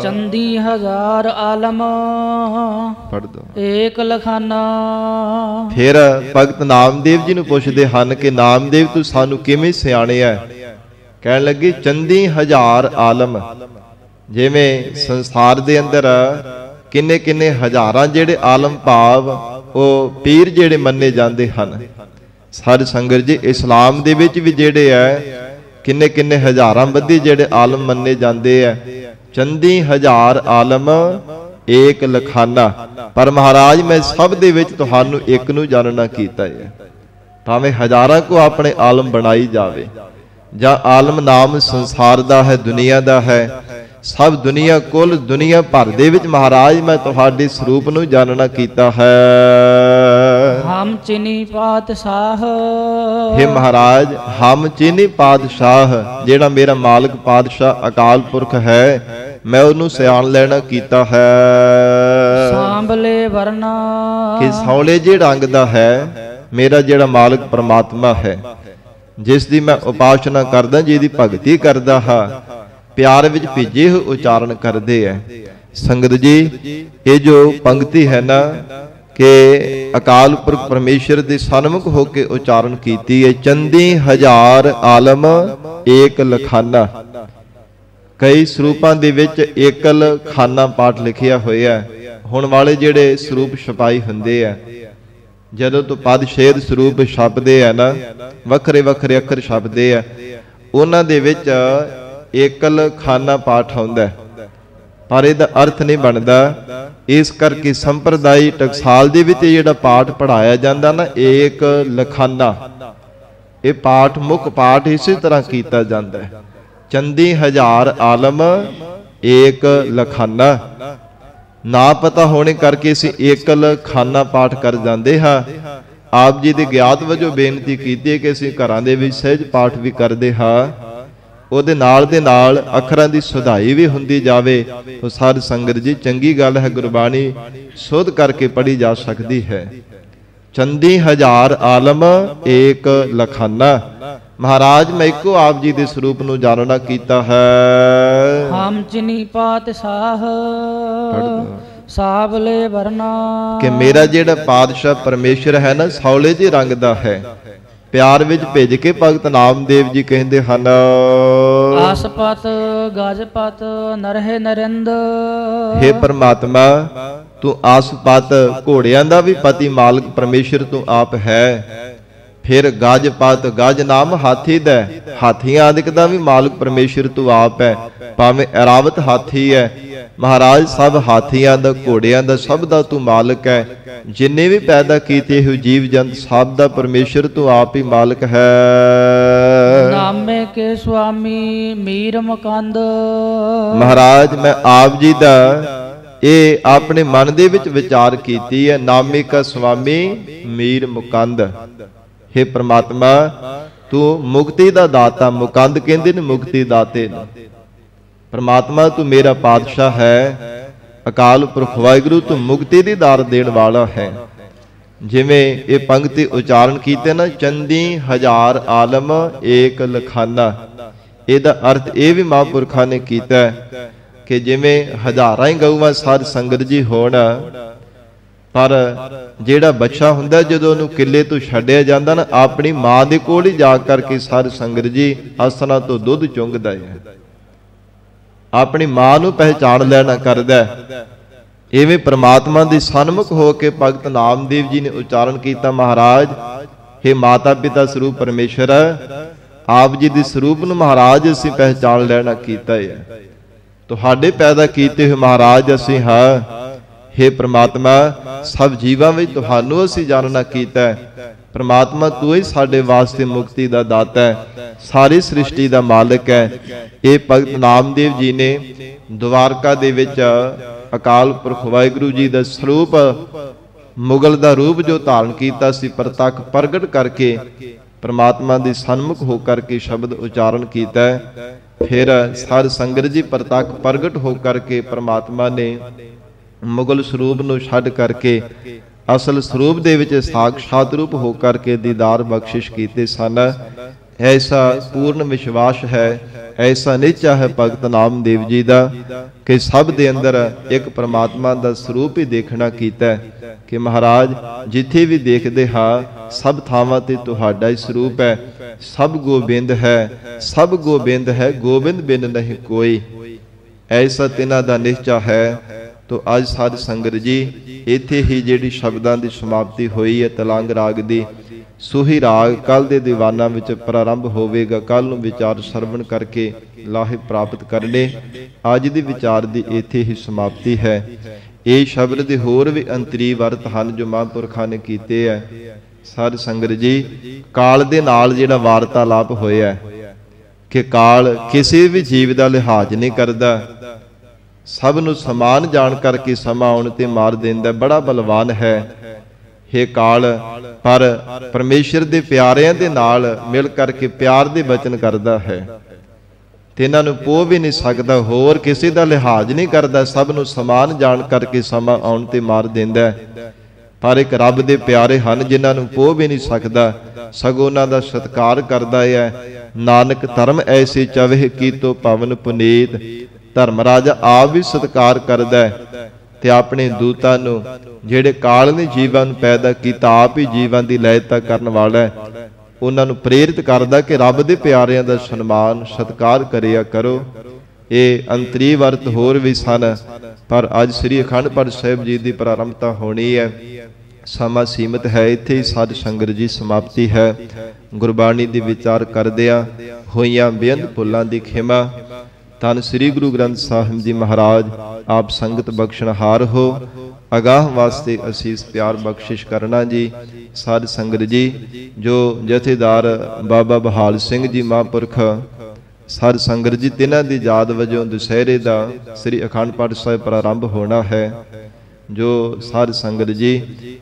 ਚੰਦੀ ਹਜ਼ਾਰ ਆਲਮ ਪੜ੍ਹ ਦੋ ਏਕ ਲਖਾਨਾ। ਫਿਰ ਭਗਤ ਨਾਮਦੇਵ ਜੀ ਨੂੰ ਪੁੱਛਦੇ ਹਨ ਕਿ ਨਾਮਦੇਵ ਤੂੰ ਸਾਨੂੰ ਕਿਵੇਂ ਸਿਆਣਿਆ? ਕਹਿਣ ਲੱਗੇ ਚੰਦੀ ਹਜ਼ਾਰ ਆਲਮ, ਜਿਵੇਂ ਸੰਸਾਰ ਦੇ ਅੰਦਰ ਕਿੰਨੇ ਕਿੰਨੇ ਹਜ਼ਾਰਾਂ ਜਿਹੜੇ ਆਲਮ ਭਾਵ ਉਹ ਪੀਰ ਜਿਹੜੇ ਮੰਨੇ ਜਾਂਦੇ ਹਨ। ਸਾਧ ਸੰਗਤ ਜੀ ਇਸਲਾਮ ਦੇ ਵਿੱਚ ਵੀ ਜਿਹੜੇ ਆ ਕਿੰਨੇ ਕਿੰਨੇ ਹਜ਼ਾਰਾਂ ਬੱਧੀ ਜਿਹੜੇ ਆਲਮ ਮੰਨੇ ਜਾਂਦੇ ਆ। ਚੰਦੀ ਹਜ਼ਾਰ ਆਲਮ ਏਕ ਲਖਾਨਾ, ਪਰ ਮਹਾਰਾਜ ਮੈਂ ਸਭ ਦੇ ਵਿੱਚ ਤੁਹਾਨੂੰ ਇੱਕ ਨੂੰ ਜਾਣਨਾ ਕੀਤਾ ਹੈ। ਭਾਵੇਂ ਹਜ਼ਾਰਾਂ ਕੋ ਆਪਣੇ ਆਲਮ ਬਣਾਈ ਜਾਵੇ, ਜਾਂ ਆਲਮ ਨਾਮ ਸੰਸਾਰ ਦਾ ਹੈ, ਦੁਨੀਆ ਦਾ ਹੈ, ਸਭ ਦੁਨੀਆ ਕੁੱਲ ਦੁਨੀਆ ਭਰ ਦੇ ਵਿੱਚ ਮਹਾਰਾਜ ਮੈਂ ਤੁਹਾਡੇ ਸਰੂਪ ਨੂੰ ਜਾਣਨਾ ਕੀਤਾ ਹੈ। ਹਮ ਚੀਨੀ ਪਾਤਸ਼ਾਹ। हे ਮਹਾਰਾਜ ਹਮ ਚੀਨੀ ਪਾਤਸ਼ਾਹ, ਜਿਹੜਾ ਮੇਰਾ ਮਾਲਕ ਪਾਤਸ਼ਾਹ ਅਕਾਲ ਪੁਰਖ ਹੈ, ਮੈਂ ਉਹਨੂੰ ਸਿਆਣ ਲੈਣਾ ਕੀਤਾ ਹੈ। ਸਾਂਭਲੇ ਵਰਨਾ, ਕਿ ਸੌਲੇ ਜਿਹੇ ਰੰਗ ਦਾ ਹੈ ਮੇਰਾ ਜਿਹੜਾ ਮਾਲਕ ਪਰਮਾਤਮਾ ਹੈ, ਜਿਸ ਦੀ ਮੈਂ ਉਪਾਸਨਾ ਕਰਦਾ, ਜਿਹਦੀ ਭਗਤੀ ਕਰਦਾ ਹਾਂ, ਪਿਆਰ ਵਿੱਚ ਭਿੱਜੇ ਹੋਏ ਉਚਾਰਨ ਕਰਦੇ ਐ। ਸੰਗਤ ਜੀ ਇਹ ਜੋ ਪੰਕਤੀ ਹੈ ਨਾ ਕਿ ਅਕਾਲ ਪੁਰਖ ਪਰਮੇਸ਼ਰ ਦੇ ਸਨਮੁਖ ਹੋ ਕੇ ਉਚਾਰਨ ਕੀਤੀ ਹੈ, ਚੰਦੀ ਹਜ਼ਾਰ ਆਲਮ ਏਕ ਲਖਾਨਾ। ਕਈ ਸਰੂਪਾਂ ਦੇ ਵਿੱਚ ਏਕਲ ਖਾਨਾ ਪਾਠ ਲਿਖਿਆ ਹੋਇਆ। ਹੁਣ ਵਾਲੇ ਜਿਹੜੇ ਸਰੂਪ ਛਪਾਈ ਹੁੰਦੇ ਆ, ਜਦੋਂ ਤੋਂ ਪਦ ਛੇਦ ਸਰੂਪ ਛਪਦੇ ਆ ਨਾ, ਵੱਖਰੇ ਵੱਖਰੇ ਅੱਖਰ ਛਪਦੇ ਆ, ਉਹਨਾਂ ਦੇ ਵਿੱਚ ਏਕਲ ਖਾਨਾ ਪਾਠ ਹੁੰਦਾ, ਪਰ ਇਹਦਾ ਅਰਥ ਨਹੀਂ ਬਣਦਾ। ਇਸ ਕਰਕੇ ਸੰਪਰਦਾਇ ਟਕਸਾਲ ਦੇ ਵਿੱਚ ਜਿਹੜਾ ਪਾਠ ਪੜਾਇਆ ਜਾਂਦਾ ਨਾ, ਏਕ ਲਖਾਨਾ, ਇਹ ਪਾਠ ਮੁੱਖ ਪਾਠ ਇਸੇ ਤਰ੍ਹਾਂ ਕੀਤਾ ਜਾਂਦਾ ਹੈ। ਚੰਦੀ ਹਜ਼ਾਰ ਆਲਮ ਏਕ ਲਖਾਨਾ। ਨਾ ਪਤਾ ਹੋਣੇ ਕਰਕੇ ਅਸੀਂ ਏਕਲ ਖਾਨਾ ਪਾਠ ਕਰ ਜਾਂਦੇ ਹਾਂ। ਆਪ ਜੀ ਦੇ ਗਿਆਤ ਵਜੋਂ ਬੇਨਤੀ ਕੀਤੀ ਹੈ ਕਿ ਅਸੀਂ ਘਰਾਂ ਦੇ ਵਿੱਚ ਸਹਿਜ ਪਾਠ ਵੀ ਕਰਦੇ ਹਾਂ, ਉਹਦੇ ਨਾਲ ਦੇ ਨਾਲ ਅੱਖਰਾਂ ਦੀ ਸੁਧਾਈ ਵੀ ਹੁੰਦੀ ਜਾਵੇ। ਉਹ ਸਾਧ ਸੰਗਤ ਜੀ ਚੰਗੀ ਗੱਲ ਹੈ, ਗੁਰਬਾਣੀ ਸੁਧ ਕਰਕੇ ਪੜ੍ਹੀ ਜਾ ਸਕਦੀ ਹੈ। ਚੰਦੀ ਹਜ਼ਾਰ ਆਲਮ ਏਕ ਲਖਾਨਾ। ਮਹਾਰਾਜ ਮੈਂ ਇੱਕੋ ਆਪ ਜੀ ਦੇ ਸਰੂਪ ਨੂੰ ਜਾਣਨਾ ਕੀਤਾ ਹੈ। ਹਮ ਚਿਨੀ ਪਾਤਸ਼ਾਹ ਸਾਬਲੇ ਵਰਨਾ। ਕਿ ਮੇਰਾ ਜਿਹੜਾ ਪਾਤਸ਼ਾਹ ਪਰਮੇਸ਼ਰ ਹੈ ਨਾ, ਸੌਲੇ ਜਿਹੇ ਰੰਗ ਦਾ ਹੈ। ਪਿਆਰ ਵਿੱਚ ਭਿੱਜ ਕੇ ਭਗਤ ਨਾਮਦੇਵ ਜੀ ਕਹਿੰਦੇ ਹਨ, ਆਸਪਤ ਗਜਪਤ ਨਰਹਿ ਨਰਿੰਦ। ਹੇ ਪਰਮਾਤਮਾ, ਤੂੰ ਆਸਪਤ ਘੋੜਿਆਂ ਦਾ ਵੀ ਪਤੀ ਮਾਲਕ ਪਰਮੇਸ਼ਰ ਤੂੰ ਆਪ ਹੈ। ਫਿਰ ਗਜਪਤ, ਗਜ ਨਾਮ ਹਾਥੀ ਦਾ, ਹਾਥੀਆਂ ਆਦਿਕ ਦਾ ਵੀ ਮਾਲਕ ਪਰਮੇਸ਼ਰ ਤੂੰ ਆਪ ਹੈ। ਭਾਵੇਂ ਐਰਾਵਤ ਹਾਥੀ ਹੈ ਮਹਾਰਾਜ, ਸਭ ਹਾਥੀਆਂ ਦਾ, ਘੋੜਿਆਂ ਦਾ, ਸਭ ਦਾ ਤੂੰ ਮਾਲਕ ਹੈ। ਜਿੰਨੇ ਵੀ ਪੈਦਾ ਕੀਤੇ ਹੋਏ ਜੀਵ ਜੰਤ ਸਭ ਦਾ ਪਰਮੇਸ਼ਰ ਤੂੰ ਆਪ ਹੀ ਮਾਲਕ ਹੈ। ਨਾਮੇ ਕੇ ਸੁਆਮੀ ਮੀਰ ਮੁਕੰਦ। ਮਹਾਰਾਜ ਮੈਂ ਆਪ ਜੀ ਦਾ ਇਹ ਆਪਣੇ ਮਨ ਦੇ ਵਿੱਚ ਵਿਚਾਰ ਕੀਤੀ ਹੈ। ਨਾਮੇ ਕਾ ਸੁਆਮੀ ਮੀਰ ਮੁਕੰਦ। ਹੇ ਪ੍ਰਮਾਤਮਾ, ਤੂੰ ਮੁਕਤੀ ਦਾ ਦਾਤਾ। ਮੁਕੰਦ ਕਹਿੰਦੇ ਨੇ ਮੁਕਤੀ ਦਾਤੇ ਨੂੰ। ਪ੍ਰਮਾਤਮਾ ਤੂੰ ਮੇਰਾ ਪਾਤਸ਼ਾਹ ਹੈ। ਅਕਾਲ ਪੁਰਖ ਵਾਹਿਗੁਰੂ ਤੂੰ ਮੁਕਤੀ ਦੀ ਦਾਤ ਦੇਣ ਵਾਲਾ ਹੈ। ਜਿਵੇਂ ਇਹ ਪੰਕਤੀ ਉਚਾਰਨ ਕੀਤੇ ਨਾ, ਚੰਦੀ ਹਜ਼ਾਰ ਆਲਮ ਏਕ ਲਖਾਨਾ। ਇਹਦਾ ਅਰਥ ਇਹ ਵੀ ਮਹਾਂਪੁਰਖਾਂ ਨੇ ਕੀਤਾ ਕਿ ਜਿਵੇਂ ਹਜ਼ਾਰਾਂ ਹੀ ਗਊਆਂ ਸਾਧ ਸੰਗਤ ਜੀ ਹੋਣ, ਪਰ ਜਿਹੜਾ ਬੱਚਾ ਹੁੰਦਾ ਜਦੋਂ ਉਹਨੂੰ ਕਿੱਲੇ ਤੋਂ ਛੱਡਿਆ ਜਾਂਦਾ ਨਾ, ਆਪਣੀ ਮਾਂ ਦੇ ਕੋਲ ਹੀ ਜਾ ਕਰਕੇ ਸਾਧ ਸੰਗਤ ਜੀ ਆਸਣਾ ਤੋਂ ਦੁੱਧ ਚੁੰਗਦਾ ਹੈ, ਆਪਣੀ ਮਾਂ ਨੂੰ ਪਹਿਚਾਣ ਲੈਣਾ ਕਰਦਾ। ਇਵੇਂ ਪ੍ਰਮਾਤਮਾ ਦੇ ਸਨਮੁਖ ਹੋ ਕੇ ਭਗਤ ਨਾਮਦੇਵ ਜੀ ਨੇ ਉਚਾਰਨ ਕੀਤਾ, ਮਹਾਰਾਜ हे ਮਾਤਾ ਪਿਤਾ ਸਰੂਪ ਪਰਮੇਸ਼ਰ, ਆਪ ਜੀ ਦੇ ਸਰੂਪ ਨੂੰ ਮਹਾਰਾਜ ਅਸੀਂ ਪਹਿਚਾਣ ਲੈਣਾ ਕੀਤਾ ਹੈ। ਤੁਹਾਡੇ ਪੈਦਾ ਕੀਤੇ ਹੋਏ ਮਹਾਰਾਜ ਅਸੀਂ ਹਾਂ। हे ਪ੍ਰਮਾਤਮਾ, ਸਭ ਜੀਵਾਂ ਵਿੱਚ ਤੁਹਾਨੂੰ ਅਸੀਂ ਜਾਣਨਾ ਕੀਤਾ ਹੈ। ਪ੍ਰਮਾਤਮਾ ਤੂੰ ਹੀ ਸਾਡੇ ਵਾਸਤੇ ਮੁਕਤੀ ਦਾ ਦਾਤਾ ਹੈ, ਸਾਰੀ ਸ੍ਰਿਸ਼ਟੀ ਦਾ ਮਾਲਕ ਹੈ। ਇਹ ਭਗਤ ਨਾਮਦੇਵ ਜੀ ਨੇ ਦਵਾਰਕਾ ਦੇ ਵਿੱਚ ਅਕਾਲ ਪੁਰਖ ਵਾਹਿਗੁਰੂ ਜੀ ਦਾ ਸਰੂਪ, ਮੁਗਲ ਦਾ ਰੂਪ ਜੋ ਧਾਰਨ ਕੀਤਾ ਸੀ, ਪ੍ਰਤੱਖ ਪ੍ਰਗਟ ਕਰਕੇ ਪ੍ਰਮਾਤਮਾ ਦੇ ਸਨਮੁਖ ਹੋ ਕਰਕੇ ਸ਼ਬਦ ਉਚਾਰਨ ਕੀਤਾ ਹੈ। ਫਿਰ ਸਾਧ ਸੰਗਤ ਜੀ ਪ੍ਰਤੱਖ ਪ੍ਰਗਟ ਹੋ ਕਰਕੇ ਪ੍ਰਮਾਤਮਾ ਨੇ ਮੁਗਲ ਸਰੂਪ ਨੂੰ ਛੱਡ ਕਰਕੇ ਅਸਲ ਸਰੂਪ ਦੇ ਵਿੱਚ ਸਾਖਸ਼ਾਤ ਰੂਪ ਹੋ ਕਰਕੇ ਦੀਦਾਰ ਬਖਸ਼ਿਸ਼ ਕੀਤੇ ਸਨ। ਐਸਾ ਪੂਰਨ ਵਿਸ਼ਵਾਸ ਹੈ, ਐਸਾ ਨਿਸ਼ਚਾ ਹੈ ਭਗਤ ਨਾਮਦੇਵ ਜੀ ਦਾ ਕਿ ਸਭ ਦੇ ਅੰਦਰ ਇੱਕ ਪ੍ਰਮਾਤਮਾ ਦਾ ਸਰੂਪ ਹੀ ਦੇਖਣਾ ਕੀਤਾ ਕਿ ਮਹਾਰਾਜ ਜਿੱਥੇ ਵੀ ਦੇਖਦੇ ਹਾਂ ਸਭ ਥਾਵਾਂ ਤੇ ਤੁਹਾਡਾ ਹੀ ਸਰੂਪ ਹੈ। ਸਭ ਗੋਬਿੰਦ ਹੈ, ਸਭ ਗੋਬਿੰਦ ਹੈ, ਗੋਬਿੰਦ ਬਿਨ ਨਹੀਂ ਕੋਈ। ਐਸਾ ਤਿਨਾਂ ਦਾ ਨਿਸ਼ਚਾ ਹੈ। ਤੋ ਅੱਜ ਸਾਧ ਸੰਗਤ ਜੀ ਇੱਥੇ ਹੀ ਜਿਹੜੀ ਸ਼ਬਦਾਂ ਦੀ ਸਮਾਪਤੀ ਹੋਈ ਹੈ ਤਲੰਗ ਰਾਗ ਦੀ, ਸੂਹੀ ਰਾਗ ਕੱਲ ਦੇ ਦੀਵਾਨਾਂ ਵਿੱਚ ਪ੍ਰਾਰੰਭ ਹੋਵੇਗਾ। ਕੱਲ ਨੂੰ ਵਿਚਾਰ ਸਰਵਣ ਕਰਕੇ ਲਾਹੇ ਪ੍ਰਾਪਤ ਕਰਨੇ। ਅੱਜ ਦੀ ਵਿਚਾਰ ਦੀ ਇੱਥੇ ਹੀ ਸਮਾਪਤੀ ਹੈ। ਇਹ ਸ਼ਬਦ ਦੇ ਹੋਰ ਵੀ ਅੰਤਰੀ ਅਰਥ ਹਨ ਜੋ ਮਹਾਂਪੁਰਖਾਂ ਨੇ ਕੀਤੇ ਹੈ। ਸਾਧ ਸੰਗਤ ਜੀ ਕਾਲ ਦੇ ਨਾਲ ਜਿਹੜਾ ਵਾਰਤਾਲਾਪ ਹੋਇਆ ਕਿ ਕਾਲ ਕਿਸੇ ਵੀ ਜੀਵ ਦਾ ਲਿਹਾਜ਼ ਨਹੀਂ ਕਰਦਾ, ਸਭ ਨੂੰ ਸਮਾਨ ਜਾਣ ਕਰਕੇ ਸਮਾਂ ਆਉਣ ਤੇ ਮਾਰ ਦਿੰਦਾ, ਬੜਾ ਬਲਵਾਨ ਹੈ। हे ਕਾਲ, ਪਰ ਪਰਮੇਸ਼ਰ ਦੇ ਪਿਆਰਿਆਂ ਦੇ ਨਾਲ ਮਿਲ ਕਰਕੇ ਪਿਆਰ ਦੇ ਬਚਨ ਕਰਦਾ ਹੈ ਤੇ ਇਹਨਾਂ ਨੂੰ ਪੋਹ ਵੀ ਨਹੀਂ ਸਕਦਾ, ਹੋਰ ਕਿਸੇ ਦਾ ਲਿਹਾਜ਼ ਨਹੀਂ ਕਰਦਾ, ਸਭ ਨੂੰ ਸਮਾਨ ਜਾਣ ਕਰਕੇ ਸਮਾਂ ਆਉਣ ਤੇ ਮਾਰ ਦਿੰਦਾ। ਪਰ ਇੱਕ ਰੱਬ ਦੇ ਪਿਆਰੇ ਹਨ ਜਿਨ੍ਹਾਂ ਨੂੰ ਪੋਹ ਵੀ ਨਹੀਂ ਸਕਦਾ, ਸਗੋਂ ਉਹਨਾਂ ਦਾ ਸਤਿਕਾਰ ਕਰਦਾ ਹੈ। ਨਾਨਕ ਧਰਮ ਐਸੇ ਚਵਹਿ ਕੀਤੋ ਪਵਨ ਪੁਨੀਤ। ਧਰਮ ਰਾਜਾ ਆਪ ਵੀ ਸਤਿਕਾਰ ਕਰਦਾ ਹੈ ਤੇ ਆਪਣੇ ਦੂਤਾਂ ਨੂੰ, ਜਿਹੜੇ ਕਾਲ ਨੇ ਜੀਵਾਂ ਨੂੰ ਪੈਦਾ ਕੀਤਾ, ਆਪ ਹੀ ਜੀਵਾਂ ਦੀ ਲੈਤਾ ਕਰਨ ਵਾਲਾ ਹੈ, ਉਹਨਾਂ ਨੂੰ ਪ੍ਰੇਰਿਤ ਕਰਦਾ ਕਿ ਰੱਬ ਦੇ ਪਿਆਰਿਆਂ ਦਾ ਸਨਮਾਨ ਸਤਿਕਾਰ ਕਰਿਆ ਕਰੋ। ਇਹ ਅੰਤਰੀ ਵਰਤ ਹੋਰ ਵੀ ਸਨ, ਪਰ ਅੱਜ ਸ੍ਰੀ ਅਖੰਡ ਪਾਠ ਸਾਹਿਬ ਜੀ ਦੀ ਪ੍ਰਾਰੰਭਤਾ ਹੋਣੀ ਹੈ। ਸਮਾਂ ਸੀਮਤ ਹੈ, ਇੱਥੇ ਹੀ ਸਾਧ ਸੰਗਤ ਜੀ ਸਮਾਪਤੀ ਹੈ। ਗੁਰਬਾਣੀ ਦੀ ਵਿਚਾਰ ਕਰਦਿਆਂ ਹੋਈਆਂ ਬੇਅੰਤ ਭੁੱਲਾਂ ਦੀ ਖਿਮਾ। ਧੰਨ ਸ੍ਰੀ ਗੁਰੂ ਗ੍ਰੰਥ ਸਾਹਿਬ ਜੀ ਮਹਾਰਾਜ ਆਪ ਸੰਗਤ ਬਖਸ਼ਣਹਾਰ ਹੋ। ਅਗਾਹ ਵਾਸਤੇ ਅਸੀਸ ਪਿਆਰ ਬਖਸ਼ਿਸ਼ ਕਰਨਾ ਜੀ। ਸਾਧ ਸੰਗਤ ਜੀ ਜੋ ਜਥੇਦਾਰ ਬਾਬਾ ਬਹਾਲ ਸਿੰਘ ਜੀ ਮਹਾਂਪੁਰਖ ਸਾਧ ਸੰਗਤ ਜੀ, ਤਿੰਨਾਂ ਦੀ ਯਾਦ ਵਜੋਂ ਦੁਸਹਿਰੇ ਦਾ ਸ੍ਰੀ ਅਖੰਡ ਪਾਠ ਸਾਹਿਬ ਪ੍ਰਾਰੰਭ ਹੋਣਾ ਹੈ। ਜੋ ਸਾਧ ਸੰਗਤ ਜੀ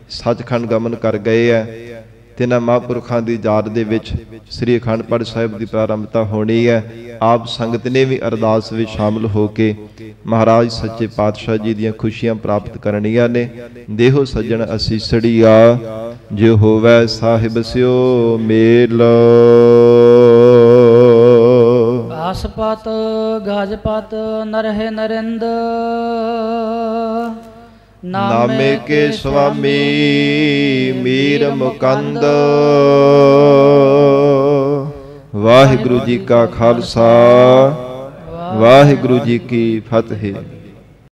ਸੱਚਖੰਡ ਗਮਨ ਕਰ ਗਏ ਹੈ, ਤਿੰਨਾਂ ਮਹਾਂਪੁਰਖਾਂ ਦੀ ਯਾਦ ਦੇ ਵਿੱਚ ਸ੍ਰੀ ਅਖੰਡ ਪਾਠ ਸਾਹਿਬ ਦੀ ਪ੍ਰਾਰੰਭਤਾ ਹੋਣੀ ਹੈ। ਆਪ ਸੰਗਤ ਨੇ ਵੀ ਅਰਦਾਸ ਵਿੱਚ ਸ਼ਾਮਲ ਹੋ ਕੇ ਮਹਾਰਾਜ ਸੱਚੇ ਪਾਤਸ਼ਾਹ ਜੀ ਦੀਆਂ ਖੁਸ਼ੀਆਂ ਪ੍ਰਾਪਤ ਕਰਨੀਆਂ ਨੇ। ਦੇਹੋ ਸੱਜਣ ਅਸੀਸੜੀਆ, ਜੋ ਹੋਵੇ ਸਾਹਿਬ ਸਿਓ ਮੇਲ। ਆਸਪਤ ਗਾਜਪਤ ਨਰਹਿ ਨਰਿੰਦ, ਨਾਮੇ ਕੇ ਸੁਆਮੀ ਮੀਰ ਮੁਕੰਦ। ਵਾਹਿਗੁਰੂ ਜੀ ਕਾ ਖਾਲਸਾ, ਵਾਹਿਗੁਰੂ ਜੀ ਕੀ ਫਤਿਹ।